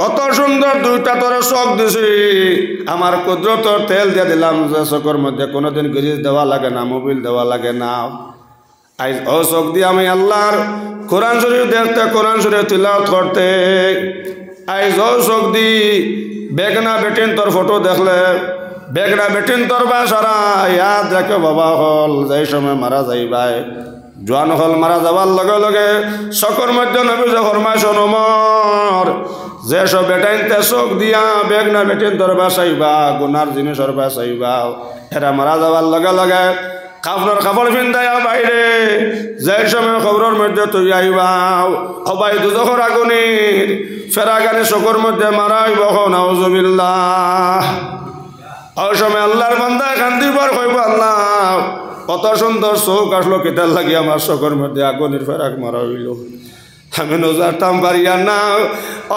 অত সুন্দর দুইটা তোর চোখ দিছি আমার কুদরতর তেল দিয়ে দিলাম যে চোখের মধ্যে কোনোদিন গিরিজ দেওয়া লাগে না মোবিল দেওয়া লাগে না আজ ও চোখ দিয়ে আমি আল্লাহর কোরআন শরীফ দেখতে কোরআন শরীফ তিলাওয়াত করতে আজ ও চোখ দি বেগনা বেটিন তোর ফটো দেখলে বেগনা বেটিন তোর বাসারা ইয়াদ রাখে বাবা হল যেই সময় মারা যাইবাই জোয়ান হল মারা যাবার লগে লগে চোখের মধ্যে নবী যে ফরমাইশ নমর যেসব বেটাইনতে চোখ দিয়া বেগনা বেটিন তোর বাসাইবা গুনার জিনিসের বাসাইবা এরা মারা যাবার লগে লগে কাপড়ের কাপড় পিন্ধাইয়া বাইরে যে সময় খবরের মধ্যে তুই আইবাও সবাই দুজখর আগুনের ফেরাগানে চোখের মধ্যে মারাইব নাউজুবিল্লাহ ওই সময় আল্লাহর বান্দা কান্দিবার কইব আল্লাহ কত সুন্দর চোখ আসলো কেতার লাগি আমার চোখের মধ্যে আগুনের ফেরাক মারা হইল আমি নজারতাম পারিয়া না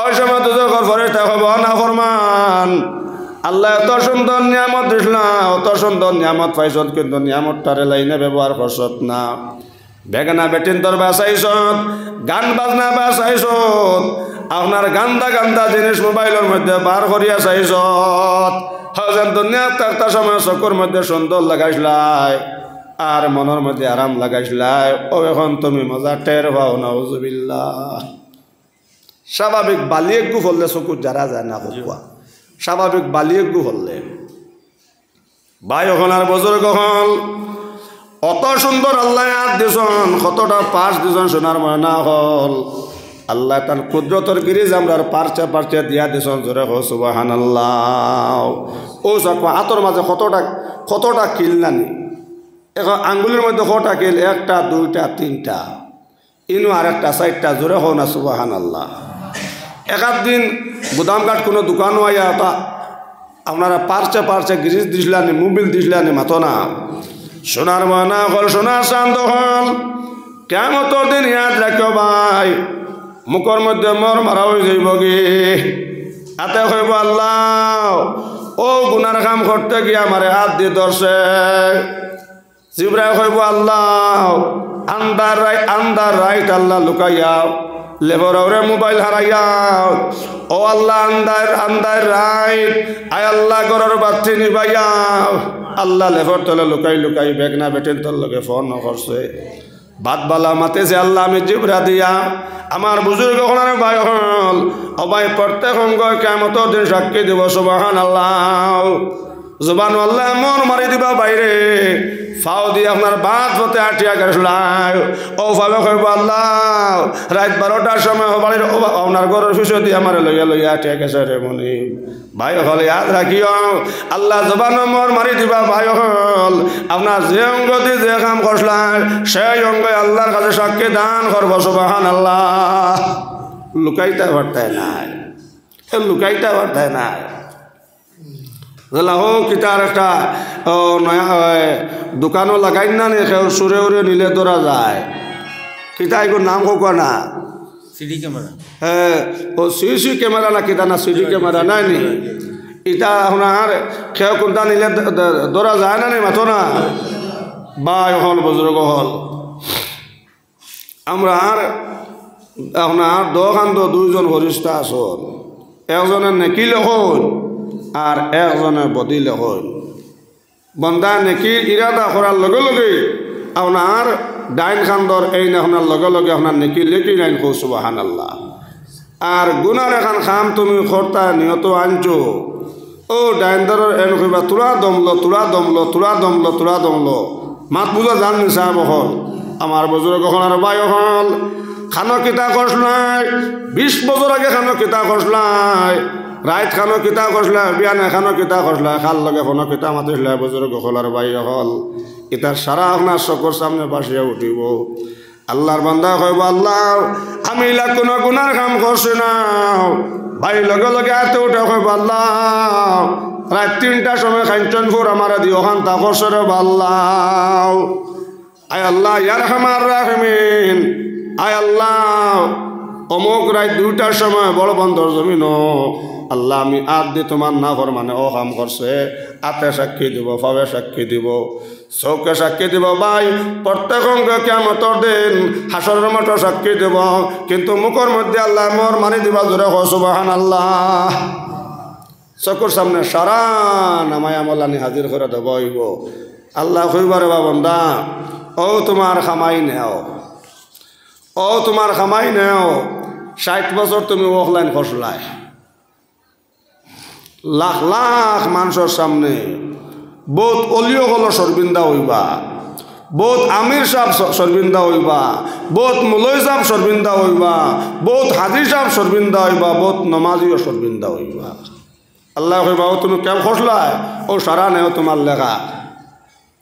ওই সময় দুজখর ফেরেশতা কইব না ফরমান আল্লাহ এত সুন্দর নিয়ামত দিসলা অত সুন্দর নিয়ামত পাইছত কিন্তু নিয়ামতটারে লাইনে ব্যবহার করছত না বেগানা বেটিন তোর বাসাইছত গান বাজনা বাসাইছত আপনার গান্দা জিনিস মোবাইলের মধ্যে বার করিয়া চাইছত হাজার দুনিয়া একটা সময় চকুর মধ্যে সুন্দর লাগাইছলাই আর মনের মধ্যে আরাম লাগাইছলাই ও এখন তুমি মজা টের পাও নাউজুবিল্লাহ স্বাভাবিক বালি একটু ফললে চকুর যারা যায় না কোয়া স্বাভাবিক বালি একটু ফললে ভাই এখন আর বুজুর্গ হল অত সুন্দর আল্লাহ হাত দিছন কতটা পাশ দিছন সোনার ময়না হল আল্লাহ তার কুদরতর গিরিজ আমরার পারছে দিয়া দিছন জোরে হো সুবহানাল্লাহ ও চাকো হাতর মাঝে কতটা কিল নানি এখন আঙ্গুলের মধ্যে কটা কিল একটা দুইটা তিনটা ইনু আর একটা চারটা জোরে হো না সুবহানাল্লাহ একাধ দিন গুদামঘাট কোনো দোকানও আইয়া তা আপনারা পারছে গিরিজ দিসলানি মোবিল দিসলানি মাতো না সোনার ময়না হল সোনার চান্দ হল কিয়ামতের দিন ইয়াদ রাখো ভাই মুখের মধ্যে মর মারা হয়ে যাইব গে হাতে কইব আল্লাহ ও গুনার কাম করতে গিয়ে আমার হাত দিয়ে ধরছে জিবরাইল কইব আল্লাহ আন্দার রাইট আল্লাহ লুকাইয়াও লেবরে মোবাইল হারাইয়াও ও আল্লাহ আন্দার রাইট আয় আল্লাহ গরর বাচ্চি নিবাইয়াও আল্লাহ লেবর তলে লুকাই বেগনা বেটেন তোর লগে ফোন করছে বাদবালা মাতেছে আল্লাহ আমি জিবরা দিয়া আমার বুজুর্গ হলার ভাই হল অবাই প্রত্যেক অঙ্গ কিয়ামতের দিন সাক্ষী দিব সুবহানাল্লাহ জবান আল্লাহ মন মারি দিবা বাইরে ফাও দিয়ে আপনার বাদ হতে আটিয়া গেছলাই ও ভাবে কইব আল্লাহ রাত 12টার সময় বাড়ির আপনার ঘরের পিছু দিয়ে আমার লইয়া আটিয়া গেছে রে মনি ভাই হল ইয়াদ রাখিও আল্লাহ জবান মন মারি দিবা ভাই হল আপনার যে অঙ্গ দিয়ে যে কাম করছলাই সেই অঙ্গ আল্লাহর কাছে সাক্ষী দান করব সুবহানাল্লাহ লুকাইতে পারতে নাই হো কিতার একটা নয়া দোকানও লাগাই না নে সুরে উরে নিলে ধরা যায় কিতা এগুলো নাম হোক না সিডি ক্যামেরা হ্যাঁ ও সিসি ক্যামেরা না কিতা না সিডি ক্যামেরা নাই নি এটা আপনার খেয়ে কোনটা নিলে ধরা যায় না নি মাথো না বাই হল বুজুর্গ হল আমরা আপনার দোকান দুইজন ফরিস্তা আসন একজনের নেকি লেখন আর একজনের বদি লেখন বন্দা নেকি ইরাদা করার লগে লগে আপনার ডাইন খান্দর এই আপনার লগে লগে আপনার নেকি লেকি ডাইন কো সুবহানাল্লাহ আর গুনার এখন খাম তুমি খরতা নিয়ত আনছো ও ডাইন দরের এন কইবা তুলা দমলো তুলা দমলো তুলা দমলো তুলা দমলো মাত বুঝা জান নিসা বহল আমার বুজুর্গ হল আর ভাই হল খানো কিতা কষলাই 20 বছর আগে খানো কিতা কষলাই রাইত খানো কিতা কষলাই বিয়ানে খানো কিতা কষলাই খাল লগে খানো কিতা মাতিসলাই বুজুর্গ হল আর ভাই হল এটা সারা আপনার চকুর সামনে বাসিয়া উঠিব আল্লাহর বান্দা কইব আল্লাহ আমি ইলা কোনো গুনার কাম করছি না ভাই লগে লগে আতে উঠে কইব আল্লাহ রাত 3টার সময় কাঞ্চনপুর আমার দিও খান তা করছে রে আল্লাহ আয় আল্লাহ ইয়ারহামার রাহিমিন আয় আল্লাহ অমুক রাত 2টার সময় বড় বন্দর জমিন আল্লাহ আমি আদ দি তোমার না কর মানে ও কাম করছে আতে সাক্ষী দিব ফাবে সাক্ষী দিব চৌকে সাক্ষী দিব ভাই প্রত্যেক অঙ্গে কিয়ামতের দিন হাসরের মাঠে সাক্ষী দিব কিন্তু মুখের মধ্যে আল্লাহ মোর মারি দিবা জোরে হ সুবহানাল্লাহ চকুর সামনে সারা নামায় আমলানি হাজির করে দেব হইব আল্লাহ কইবারে বাবন্দা ও তোমার খামাই নেও ও তোমার খামাই নেও 60 বছর তুমি অফলাইন খসলাই লাখ লাখ মানুষের সামনে বহুত অলিও হলো শর্মিন্দা হইবা বহুত আমির সাহেব শর্মিন্দা হইবা বহুত মুলই সাহেব শর্মিন্দা হইবা বহুত হাজি সাহেব শর্মিন্দা হইবা বহুত নমাজিও শর্মিন্দা হইবা আল্লাহ কইবা ও তুমি কেম খসলাই ও সারা নেও তোমার লেখা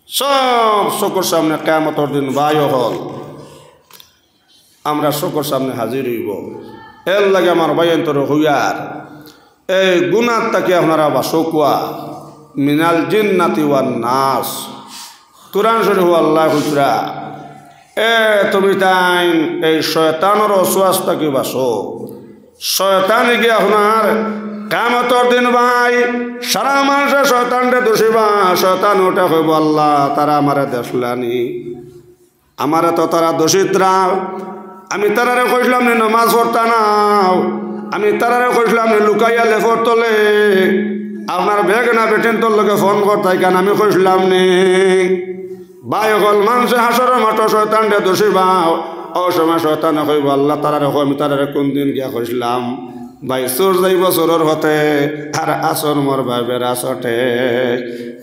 সব চকুর সামনে কিয়ামতের দিন বায়ু হল আমরা চকুর সামনে হাজির হইব এর লাগে আমার বাইন্তর হইয়ার এই গুনার তাকে আপনারা বাসকুয়া মিনাল জিন্নাতি ওয়ান নাস কুরআন শরীফ আল্লাহ হুজরা এ তুমি তাই এই শয়তানের অসুয়াস তাকে বাসো শয়তানি কি আপনার কিয়ামতের দিন ভাই সারা মানুষের শয়তানটা দোষিবা শয়তান ওটা হইব আল্লাহ তারা আমারে দেখলানি আমারে তো তারা দোষিতরা আমি তারারে কইলাম নি নামাজ পড়তা নাও আমি তারারে কইলাম নি লুকাইয়া লেফর তলে আপনার বেগ না বেটেন তোর লোকে ফোন করতাই কেন আমি কইলাম নি ভাই হল মানুষে হাসরের মাঠে শয়তানটা দোষিবা ও সময় শয়তানে কইব আল্লাহ তারারে আমি তারারে কোন দিন গিয়া কইলাম ভাই চোর যাইব চোরের হতে আর আসর মোর ভাইবের আসটে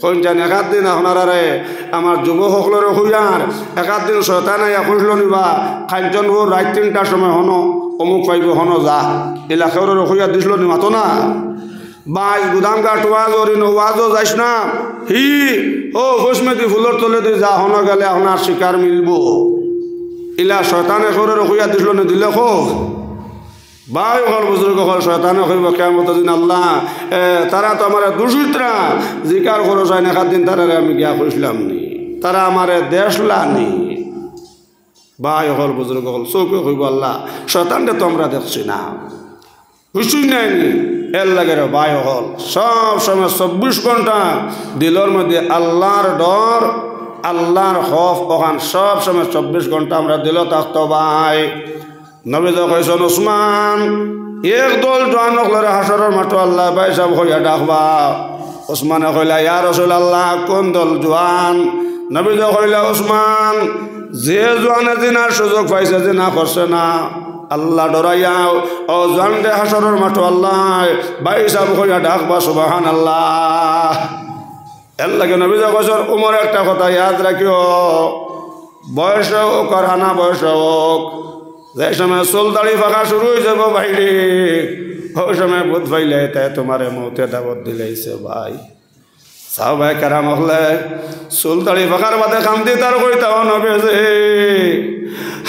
কোন জানি একাদ দিন আপনারে আমার যুবসকলের হইয়ার একাদ দিন শয়তান আইয়া কইল নিবা কাঞ্চনপুর রাত 3টার সময় হনো অমুক পাইব হনো যা এলাকার হইয়া দিছিল নি মাতো না ভাই গুদাম ঘাট ওয়াজ অরিন ওয়াজও যাইস না হি ও ঘোষমেদি ফুলের তলে দিয়ে যা হনো গেলে আপনার শিকার মিলব ইলা শয়তানে করে হইয়া দিছিল নি দিলে খো ভাই হল বুজুর্গ হল শয়তানে কইব কিয়ামতের দিন আল্লাহ তারা তো আমার দুষিতরা জিকার করো যায় না একাদ দিন তারারে আমি গিয়া কইলাম নি তারা আমারে দেশলানি ভাই হল বুজুর্গ হল চৌকে কইব আল্লাহ শয়তানটা তো আমরা দেখছি না হুসুই নাইনি এর লাগে রে ভাই হল সব সময় 24 ঘন্টা দিলের মধ্যে আল্লাহর ডর আল্লাহর খৌফ ওখান সব সময় 24 ঘন্টা আমরা দিল থাকতো ভাই নবী তো কইছেন ওসমান একদল জোয়ান হকলরে হাসরের মাঠে আল্লাহ ভাই সব হইয়া ডাকবা ওসমানে কইলা ইয়া রাসূলুল্লাহ কোন দল জোয়ান নবী তো কইলা ওসমান যে জোয়ানে জিনার সুযোগ পাইছে জিনা করছে না আল্লাহ ডরাইয়াও ও জোয়ানরে হাসরের মাঠে আল্লাহ ভাই সব হইয়া ডাকবা সুবহানাল্লাহ এর লাগে নবী তো কইছেন উমর একটা কথা ইয়াদ রাখিও বয়স হোক আর হানা বয়স হোক যে সময় চুল দাড়ি ফাঁকা শুরু হয়ে যাব বাইরে ওই সময় বুধ পাইলে তাই তোমার মৌতে দাবত দিলেছে ভাই চাও ভাই কারাম হলে চুল দাড়ি ফাঁকার বাদে কান্দি তার কইতাও নবে যে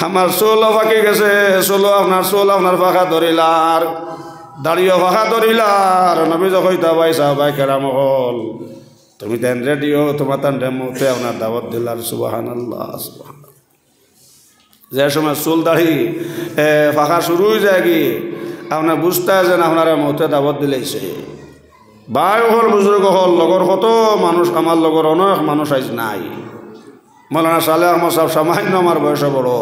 আমার চুলও ফাঁকি গেছে চুলও আপনার চুল আপনার ফাঁকা ধরিলার দাড়িও ফাঁকা ধরিলার নবী যে কইতা ভাই চাও ভাই কারাম হল তুমি তেন রেডিও তোমার তান মৌতে আপনার দাবত দিলার সুবহানাল্লাহ সুবহানাল্লাহ যে সময় চুল দাড়ি ফাঁকা শুরু হয়ে যায় কি আপনার বুঝতে যেন আপনারা মতে দাবত দিলেছে বাই হল বুজুর্গ হল লগর কত মানুষ আমার লগর অনেক মানুষ আজ নাই মৌলানা সালেহ আহমদ সাহেব সামান্য আমার বয়সে বড়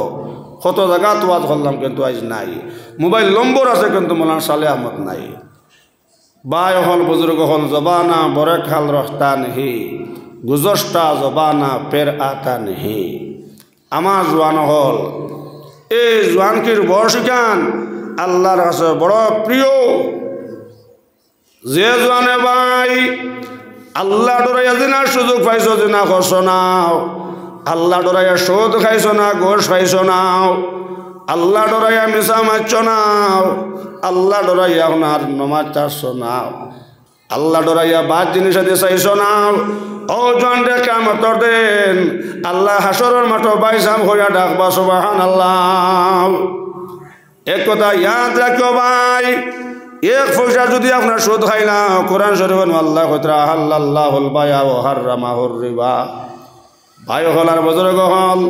কত জায়গা তোয়াজ করলাম কিন্তু আজ নাই মোবাইল নম্বর আছে কিন্তু মৌলানা সালেহ আহমদ নাই বাই হল বুজুর্গ হল জবানা বরে খাল রখতা নেহি গুজস্তা জবানা পের আতা নেহি আমার জোয়ান হল এই জোয়ানকির বয়সিকান আল্লাহর কাছে বড় প্রিয় যে জোয়ানে ভাই আল্লাহ ডরাইয়া দিনার সুযোগ পাইছো দিনা করছ নাও আল্লাহ ডরাইয়া সুদ খাইছো না গোশ খাইছো নাও আল্লাহ ডরাইয়া মিশা মারছ নাও আল্লাহ ডরাইয়া আপনার নমাজ চাচ্ছ নাও আল্লাহ ডরাইয়া বাদ জিনিস দিয়ে চাইছ নাও ও জোয়ানরে কিয়ামতের দিন আল্লাহ হাসরের মাঠ বাইসাম হইয়া ডাকবা সুবহানাল্লাহ এক কথা ইয়াদ রাখো ভাই এক পয়সা যদি আপনার সুদ খাই না কোরআন শরীফ আল্লাহ কইরা আল্লাহুল বায়া ওয়া হারামাহুর রিবা ভাই হল আর বুজুর্গ হল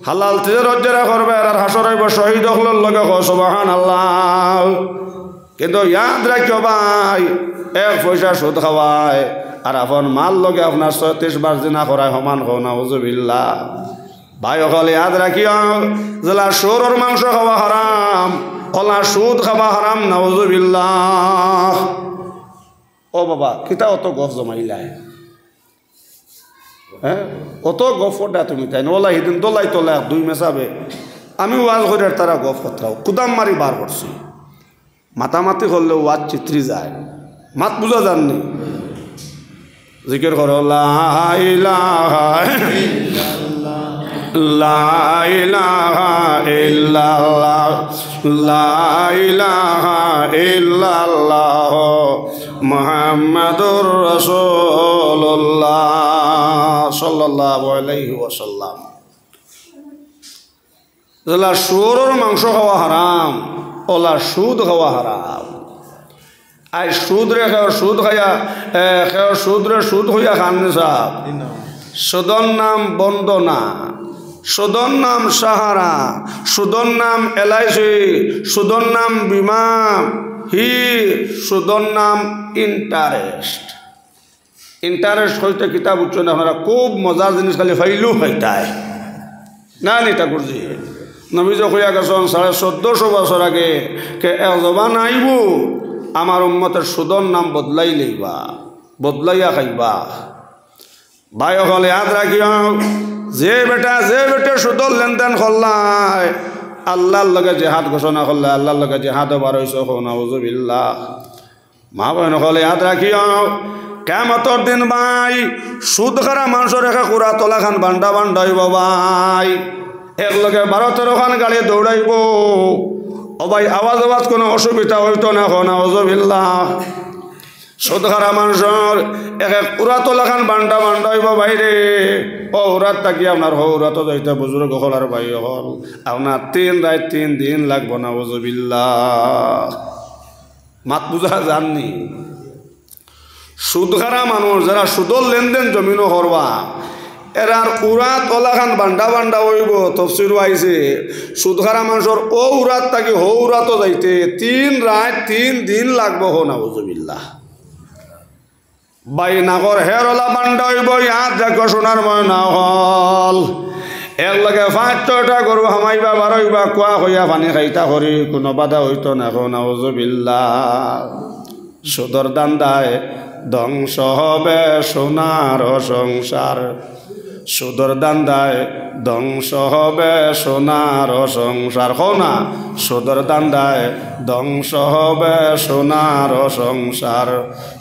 হালাল তিজারত যারা করবে আর হাসর হইব শহীদ হলর লগে সুবহানাল্লাহ কিন্তু ইয়াদ রাখো ভাই এক পয়সা সুদ খাওয়ায় আর আপন মাল লগে আপনার 36 বার জিনা করায় সমান হও নাউজুবিল্লাহ ভাই হল ইয়াদ রাখিও যেলা শুয়োরের মাংস খাওয়া হারাম ওলা সুদ খাওয়া হারাম নাউজুবিল্লাহ ও বাবা কিতা অত গফ জমাইলাই হ্যাঁ অত গফ ফটা তুমি তাই ওলা সেদিন দোলাই তোলা দুই মেশাবে আমি ওয়াজ করে তারা গফ কথাও কুদাম মারি বার করছি মাতামাতি করলে ওয়াজ চিত্রি যায় মাত বুঝা যাননি জিকির করো লা ইলাহা লা ইলাহা ইল্লাল্লাহ লা ইলাহা ইল্লাল্লাহ মুহাম্মাদুর রাসূলুল্লাহ সাল্লাল্লাহু আলাইহি ওয়াসাল্লাম ওলা শুয়োরের মাংস খাওয়া হারাম ওলা সুদ খাওয়া হারাম আই সুদ রে সুদ খাইয়া সুদ হইয়া খান সাহেব সুদর নাম বন্দনা সুদর নাম সাহারা সুদর নাম এলআইসি সুদর নাম বিমা সুদর নাম ইন্টারেস্ট হইতে কিতাব উচ্চন আপনারা খুব মজার জিনিস খালি ফাইলু হইতায় না নিতা করছি নবীজ হইয়া গেছেন 1450 বছর আগে কে এক জবান আইব আমার উম্মতের সুদর নাম বদলাই লইবা বদলাইয়া খাইবা ভাই হলে ইয়াদ রাখিও যে বেটা সুদর লেনদেন করলাই আল্লাহর লগে জেহাদ ঘোষণা করলে আল্লাহর লগে জেহাদ বার হইছ নাউজুবিল্লাহ মা বোন হলে ইয়াদ রাখিও কিয়ামতের দিন ভাই সুদ খারা মানুষের রেখে কুড়া তোলা খান বান্ডা হইব ভাই এক লগে 12-13 খান গাড়ি দৌড়াইব ও ভাই আওয়াজ কোনো অসুবিধা হইতো না নাউজুবিল্লাহ সুদ খারা মানুষের এক কুড়া তোলা খান বান্ডা হইব বাইরে ও উরাত থাকি আপনার হৌরাত যাইতে বুজুর্গ হল আর ভাই হল আপনার 3 রাত 3 দিন লাগবো নাউজুবিল্লাহ মাত বুঝা জাননি সুদ খারা মানুষ যারা সুদর লেনদেন জমিনও করবা এরার উরাত ওলাখান বান্ডা হইব তফসির আইছে সুদ খারা মানুষের ও উরাত থাকি হৌরাত যাইতে 3 রাত 3 দিন লাগবো নাউজুবিল্লাহ বাই নাগর হেরলা বান্ডা হইব ইয়াদ দেখো সোনার ময়না হল এর লগে 5-6টা গরু হামাইবা বারইবা কুয়া হইয়া পানি খাইতা করি কোনো বাধা হইতো না নাউজুবিল্লাহ সুদর দান্দায় ধ্বংস হবে সোনার সংসার সুদর দান্দায় ধ্বংস হবে সোনার সংসার হো না সুদর দান্দায় ধ্বংস হবে সোনার সংসার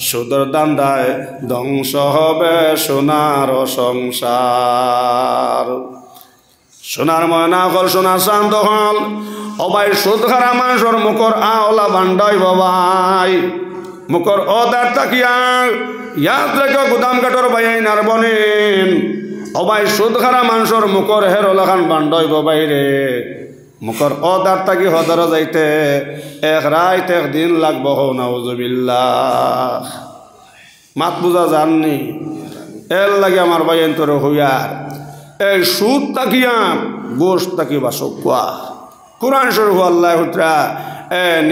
সুদর দান্দায় ধ্বংস হবে সোনার সংসার সোনার ময়না হল সোনার শান্ত হল অবাই সুদ খারা মানুষের মুখর আওলা বান্ডাই বাবাই মুখর অদার তাকিয়া ইয়াদ রেখো গুদাম কাঠর বাইন আর বনেন অবাই সুদ খারা মানুষের মুখর হেরলা খান বান্ডাইব বাইরে মুখর অদার তাকি হদার যাইতে 1 রাত 1 দিন লাগবো নাউজুবিল্লাহ মাত বুঝা জাননি এর লাগে আমার বাইন তোর হইয়ার এই সুদ তাকিয়া গোশ তাকি বাসকুয়া কোরআন শরীফ আল্লাহ হুতরা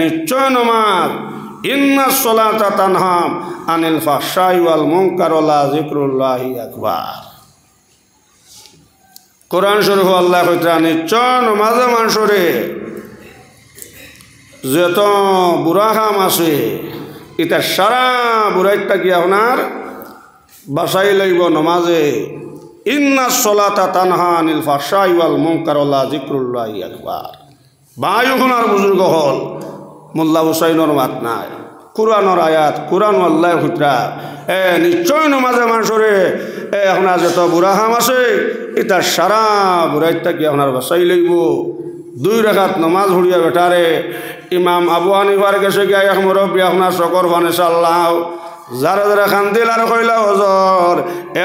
নিশ্চয় নমাজ ইন্নাস সালাতা তানহা আনিল ফাহশাই ওয়াল মুনকার ওয়া যিকরুল্লাহি আকবার। কোরআন শরীফ আল্লাহ হুতরা নিশ্চয় নমাজে মানুষরে যত বুড়া কাম আছে এটা সারা বুড়াইটা কি আপনার বাসাই লইব নমাজে। ইন্নাস সালাতা তানহা আনিল ফাহশাই ওয়াল মুনকার ওয়া যিকরুল্লাহি আকবার। বায়ুগুনার বুজুর্গ হল মোল্লা হুসাইনের মাত নাই, কোরআনের আয়াত, কোরআন আল্লাহ হুতরা নিশ্চয় নমাজে মানুষরে আপনার যত বুড়া কাম আছে এটা সারা বুড়াইটা কি আপনার বাসাই লইব। 2 রাকাত নমাজ ভরিয়া বেটারে ইমাম আবু হানিফার কাছে গিয়ে এক মুরব্বী আপনার শকর ভানে সাল্লাহ যারা যারা খান্দিল আর কইলা হজর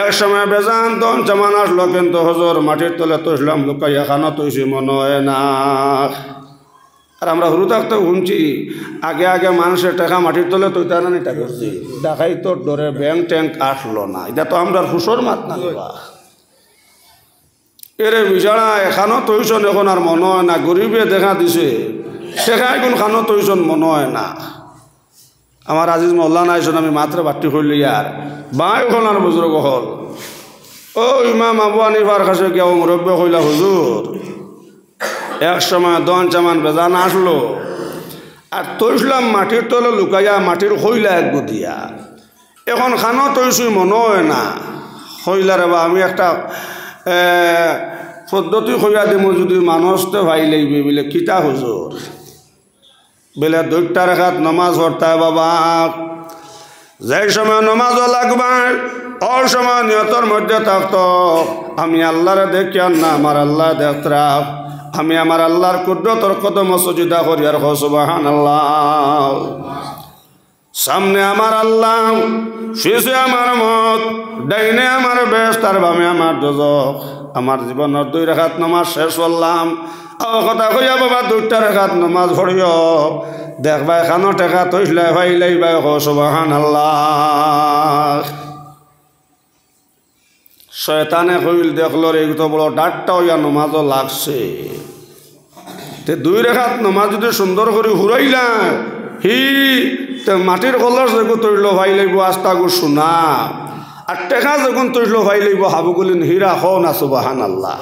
এক সময় বেজান তন জামান আসলো কিন্তু হজর মাটির তলে তৈলাম লুকাইয়া খানা তৈছি মনে হয় না। আর আমরা হুরু থাকতে শুনছি আগে আগে মানুষের টাকা মাটির তলে তৈতা না এটা করছি দেখাই তোর ডরে ব্যাংক ট্যাঙ্ক আসলো না। এটা তো আমরা হুসর মাত না এরে বিছানা এখানো তৈছন এখন আর মনে হয় না। গরিবে দেখা দিছে সেখানে এখন খানো তৈছন মনে হয় না। আমার আজিজ মৌলানা আইসন আমি মাত্র বাট্টি করলি আর বাই ওখান আর বুজুর্গ হল ও ইমাম আবু হানিফার কাছে কেউ মুরব্বী কইলা হুজুর এক সময় দন চামান বেজান আসলো আর তৈসলাম মাটির তলে লুকাইয়া মাটির খইলা এক দিয়া এখন খানো তৈছুই মনে হয় না। খইলা রে বা আমি একটা পদ্ধতি খইয়া দিমু যদি মানুষ তো ভাই লাগবে বলে কিতা হুজুর বেলে 2 রাকাত নমাজ পড়তে বাবা যেই সময় নমাজও লাগবার ওই সময় নিয়তর মধ্যে থাকতো আমি আল্লাহরে দেখি আর না আমার আল্লাহ দেখতরা আমি আমার আল্লাহর কুদরতর কদম সজদা করি আর সুবহানাল্লাহ। সামনে আমার আল্লাহ, শেষে আমার মত, ডাইনে আমার বেশ, তার বামে আমার দোজখ। আমার জীবনের 2 রাকাত নমাজ শেষ করলাম। কথা কইয়া বাবা 2টা রাকাত নমাজ পড়িও দেখবা এখানো টেকা তৈসলাই ভাইলাই বাই সুবহানাল্লাহ। শয়তানে কইল দেখলো রে তো বড় ডাটটা হইয়া নমাজও লাগছে। 2 রাকাত নমাজ যদি সুন্দর করে হুরাইলা হি মাটির কলস যখন তৈল ভাই লাগব আস্তা গো সোনা আর টেকা যখন তৈল ভাই লাগব হাবুগুলিন হীরা হও না সুবহানাল্লাহ।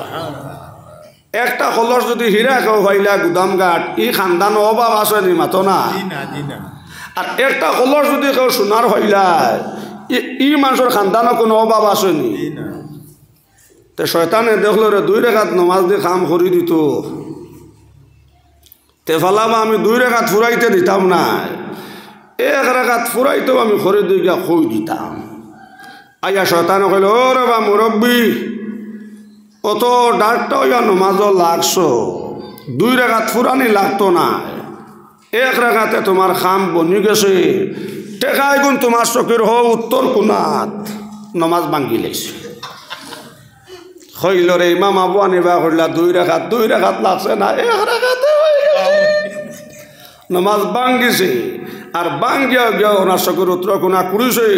একটা কলস যদি হীরা খাও ভাইলা গুদামঘাট ই খানদান অভাব আসেনি মাতো না। আর একটা কলস যদি কেউ সোনার হইলা ই মানুষের খানদানও কোনো অভাব আসেনি। তো শয়তানে দেখলো রে 2 রাকাত নমাজ দিয়ে কাম করি দিত তে ফালাবা আমি 2 রাকাত ফুরাইতে দিতাম না 1 রাকাত ফুরাইতেও আমি করে দিয়ে গিয়া কই দিতাম। আইয়া শয়তানে কইল ও রে বা মুরব্বী অত ডাকটা হইয়া নমাজও লাগছো 2 রাকাত ফুরানি লাগতো না 1 রাকাতে তোমার খাম বনি গেছে টেকাই গুণ তোমার চকির হো উত্তর কোনাত নমাজ ভাঙ্গি লাইছে। হইল রে ইমাম আবু হানিফা কইলা 2 রাকাত লাগছে না 1 রাকাতে নমাজ ভাঙ্গিছে। আর ভাঙ্গিয়া গিয়া ওনার চকির উত্তর কোনা কুড়িছে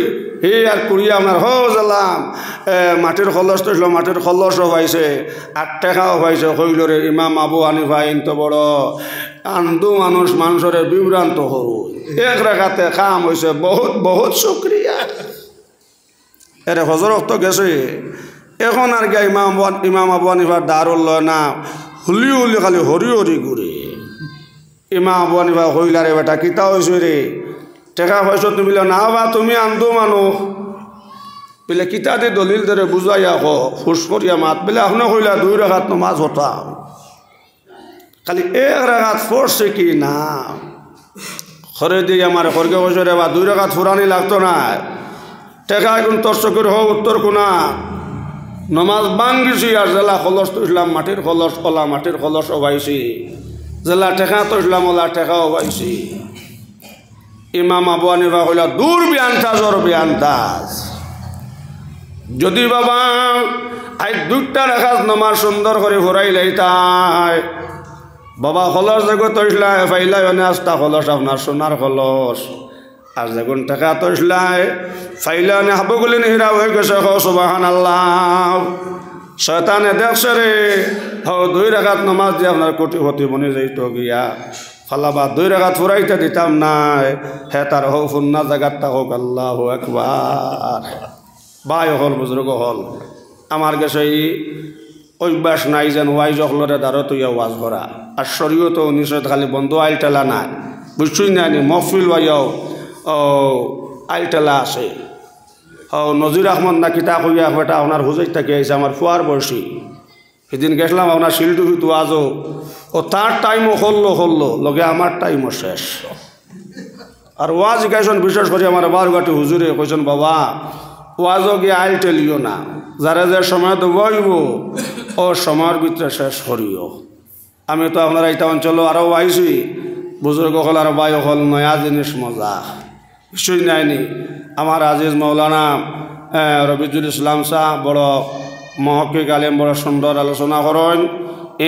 হে আর কুড়িয়া আপনার হো জালাম মাটির খলস তৈল মাটির খলসও পাইছে আর টেকাও পাইছে। হইল রে ইমাম আবু হানিফা ইন্ত বড় আন্দু মানুষরে বিভ্রান্ত হরু 1 রাকাতে কাম হয়েছে বহুত বহুত শুক্রিয়া। এরে হজরত তো গেছে এখন আর গিয়া ইমাম আবু হানিফার দারুল লয় না হুলি হুলি খালি হরি হরি ঘুরে। ইমাম আবু হানিফা হইলা রে বেটা কিতা হয়েছে রে টেকা পয়সা তুমি না বা তুমি আন্দু মানুষ বলে কিতা দিয়ে দলিল ধরে বুঝাইয়া হো ফুস করিয়া মাত বলে আপনার হইলা 2 রাকাত নমাজ হতাম খালি 1 রাকাত পড়ছে কি না ঘরে দিয়ে আমার ঘরকে বসে রে বা 2 রাকাত ফুরানি লাগতো না টেকা এখন তোর চকুর হো উত্তর কোনা নমাজ ভাঙ্গিছি আর জেলা খলস তো ইসলাম মাটির খলস ওলা মাটির খলস অবাইছি জেলা টেকা তো ইসলাম ওলা টেকা অবাইছি। ইমাম আবু হানিফা কইলা দূর বিয়ান্তাজর বিয়ান্তাজ যদি বাবা আই 2টা রাকাত নমাজ সুন্দর করে ফুরাই লাইতাই বাবা খলস যখন তৈসলাই ফাইলাই অনে আস্তা খলস আপনার সোনার খলস আর যখন টাকা তৈসলাই ফাইলাই অনে হাবুগুলি হিরা হয়ে গেছে সুবহানাল্লাহ। শয়তানে দেখছে রে দুই রাকাত নামাজ দিয়ে আপনার কোটিপতি বনে যাইত গিয়া ফালাবা দুই রাকাত ফুরাইতে দিতাম নাই হে তার হো ফুন্না জাগাতটা হোক আল্লাহু আকবার। ভাই হল বুজুর্গ হল আমার কাছে এই অভ্যাস নাই যেন ওয়াইজ হলরে দ্বারা তুইয়া ওয়াজ করা আর শরীয়ত নিষেধ খালি বন্ধ আইল টেলা নাই বুঝছুই না নি মহফিল বাইয়াও আইল টেলা আছে নজির আহমদ না কিতা কইয়া বেটা আপনার হুজুর থেকে আইসে আমার ফুয়ার বয়সী সেদিন গেছিলাম আপনার শিলটুকি তো আজও ও তার টাইমও হল্লো লগে আমার টাইমও শেষ। আর ওয়াজ গাইছেন বিশেষ করে আমার বারুঘাটি হুজুরে কইছেন বাবা ওয়াজও গিয়ে আইল টেলিও না যারা যে সময় তো বইব ও সময়ের ভিতরে শেষ করিও। আমি তো আপনারা এটা অঞ্চল আরও আইছি বুজুর্গ হল আর বায়ু হল নয়া জিনিস মজা কিছুই নাইনি। আমার আজিজ মৌলানা রবিজুল ইসলাম শাহ বড় মহকিক আলেম বড় সুন্দর আলোচনা করেন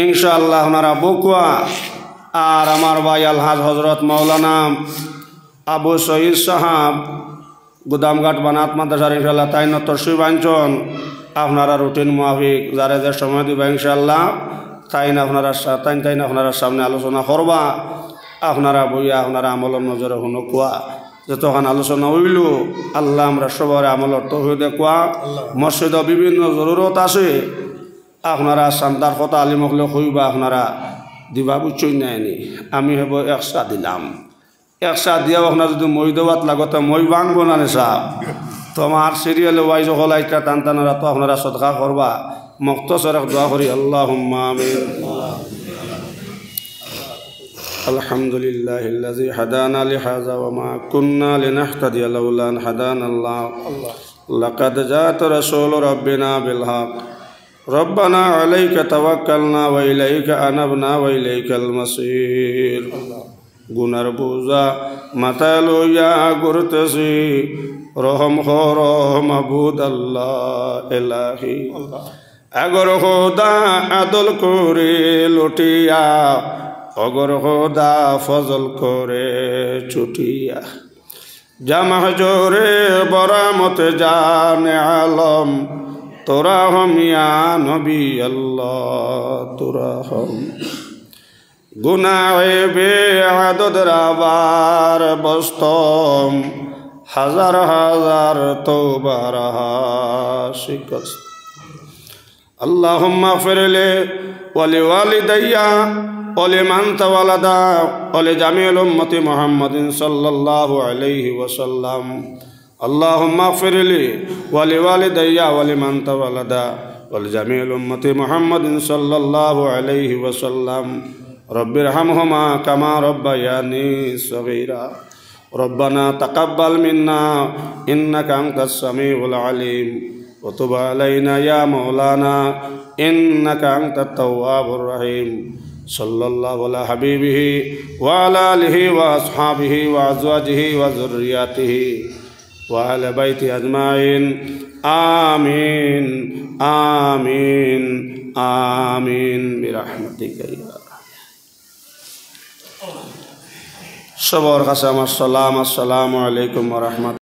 ইনশাআল্লাহ ওনারা বকুয়া। আর আমার ভাই আলহাজ হজরত মৌলানা আবু শহীদ সাহাব গুদামঘাট বানাত মাদ্রাসার ইনশাআল্লাহ তাই তরশিব আঞ্চন আপনারা রুটিন মাফিক যারা যে সময় দিবা ইনশাআল্লাহ তাই আপনারা সামনে আলোচনা করবা। আপনারা বইয়া আপনারা আমলের নজরে শুনো কোয়া যতক্ষণ আলোচনা হইল আল্লাহ আমরা সবার আমলের তৌহিদ কোয়া। মসজিদ বিভিন্ন জরুরত আছে আপনারা সান্তার কথা আলিমকলে কইবা আপনারা দিবা বুঝছই নাইনি আমি হব একশা দিলাম একশা দিয়াও আপনার যদি মই দেওয়াত লাগতে মই ভাঙবো না সাহ তো আমার সিরিয়ালে ওয়াইজ হল আইটা টান টানারা তো আপনারা সদকা করবা মক্তসর দোয়া করি আল্লাহুম্মা আমিন। আলহামদুলিল্লাহিল্লাযী হাদানা লিহাযা ওয়া মা কুন্না লিনাহতাদিয়া লাউলা আন হাদানাল্লাহ লাকাদ জাআত রাসূলু রাব্বিনা বিল হক রব্বানা আলাইকা তাওয়াক্কালনা ওয়া ইলাইকা আনাবনা ওয়া ইলাইকাল মাসির। গুনার বোঝা মাথায় লইয়া ঘুরতেছি রহম কর মাবুদ আল্লাহ এলাহি আগর খোদা আদল করে লুটিয়া অগর খোদা ফজল করে ছুটিয়া জামা জোরে বরামতে জানে আলম তোরা হমিয়া নবী আল্লাহ তোরা হম গুনাহে বেআদদ রাবার বস্তম হাজার হাজার তওবার শিকস্ত। আল্লাহুম্মা ফিরলি ওয়ালি ওয়ালিদাইয়া ওয়ালিমান তাওয়ালাদা ওয়ালি জামিল উম্মতি মুহাম্মাদিন সাল্লাল্লাহু আলাইহি ওয়াসাল্লাম। আল্লাহুম্মা ফিরলি ওয়ালি ওয়ালিদাইয়া ওয়ালিমান তাওয়ালাদা ওয়ালি জামিল উম্মতি মুহাম্মাদিন সাল্লাল্লাহু আলাইহি ওয়াসাল্লাম। রব্বিরহামহুমা কামা রব্বায়ানি সগীরা। রব্বানা তাকাব্বাল মিন্না ইন্নাকা আনতাস সামিউল আলিম ওয়া তুব আলাইনা ইয়া মাওলানা ইন্নাকা আনতাত তাওয়াবুর রহিম। সাল্লাল্লাহু আলা হাবিবিহি ওয়া আলা আলিহি ওয়া আসহাবিহি ওয়া আজওয়াজিহি ওয়া যুররিয়াতিহি ওয়া আহলি বাইতি আজমাইন আমিন আমিন আমিন বিরহমাতিকা ইয়া। সবার কাছে আমার সালাম, আসসালামু আলাইকুম ওয়া রাহমাতুল্লাহ।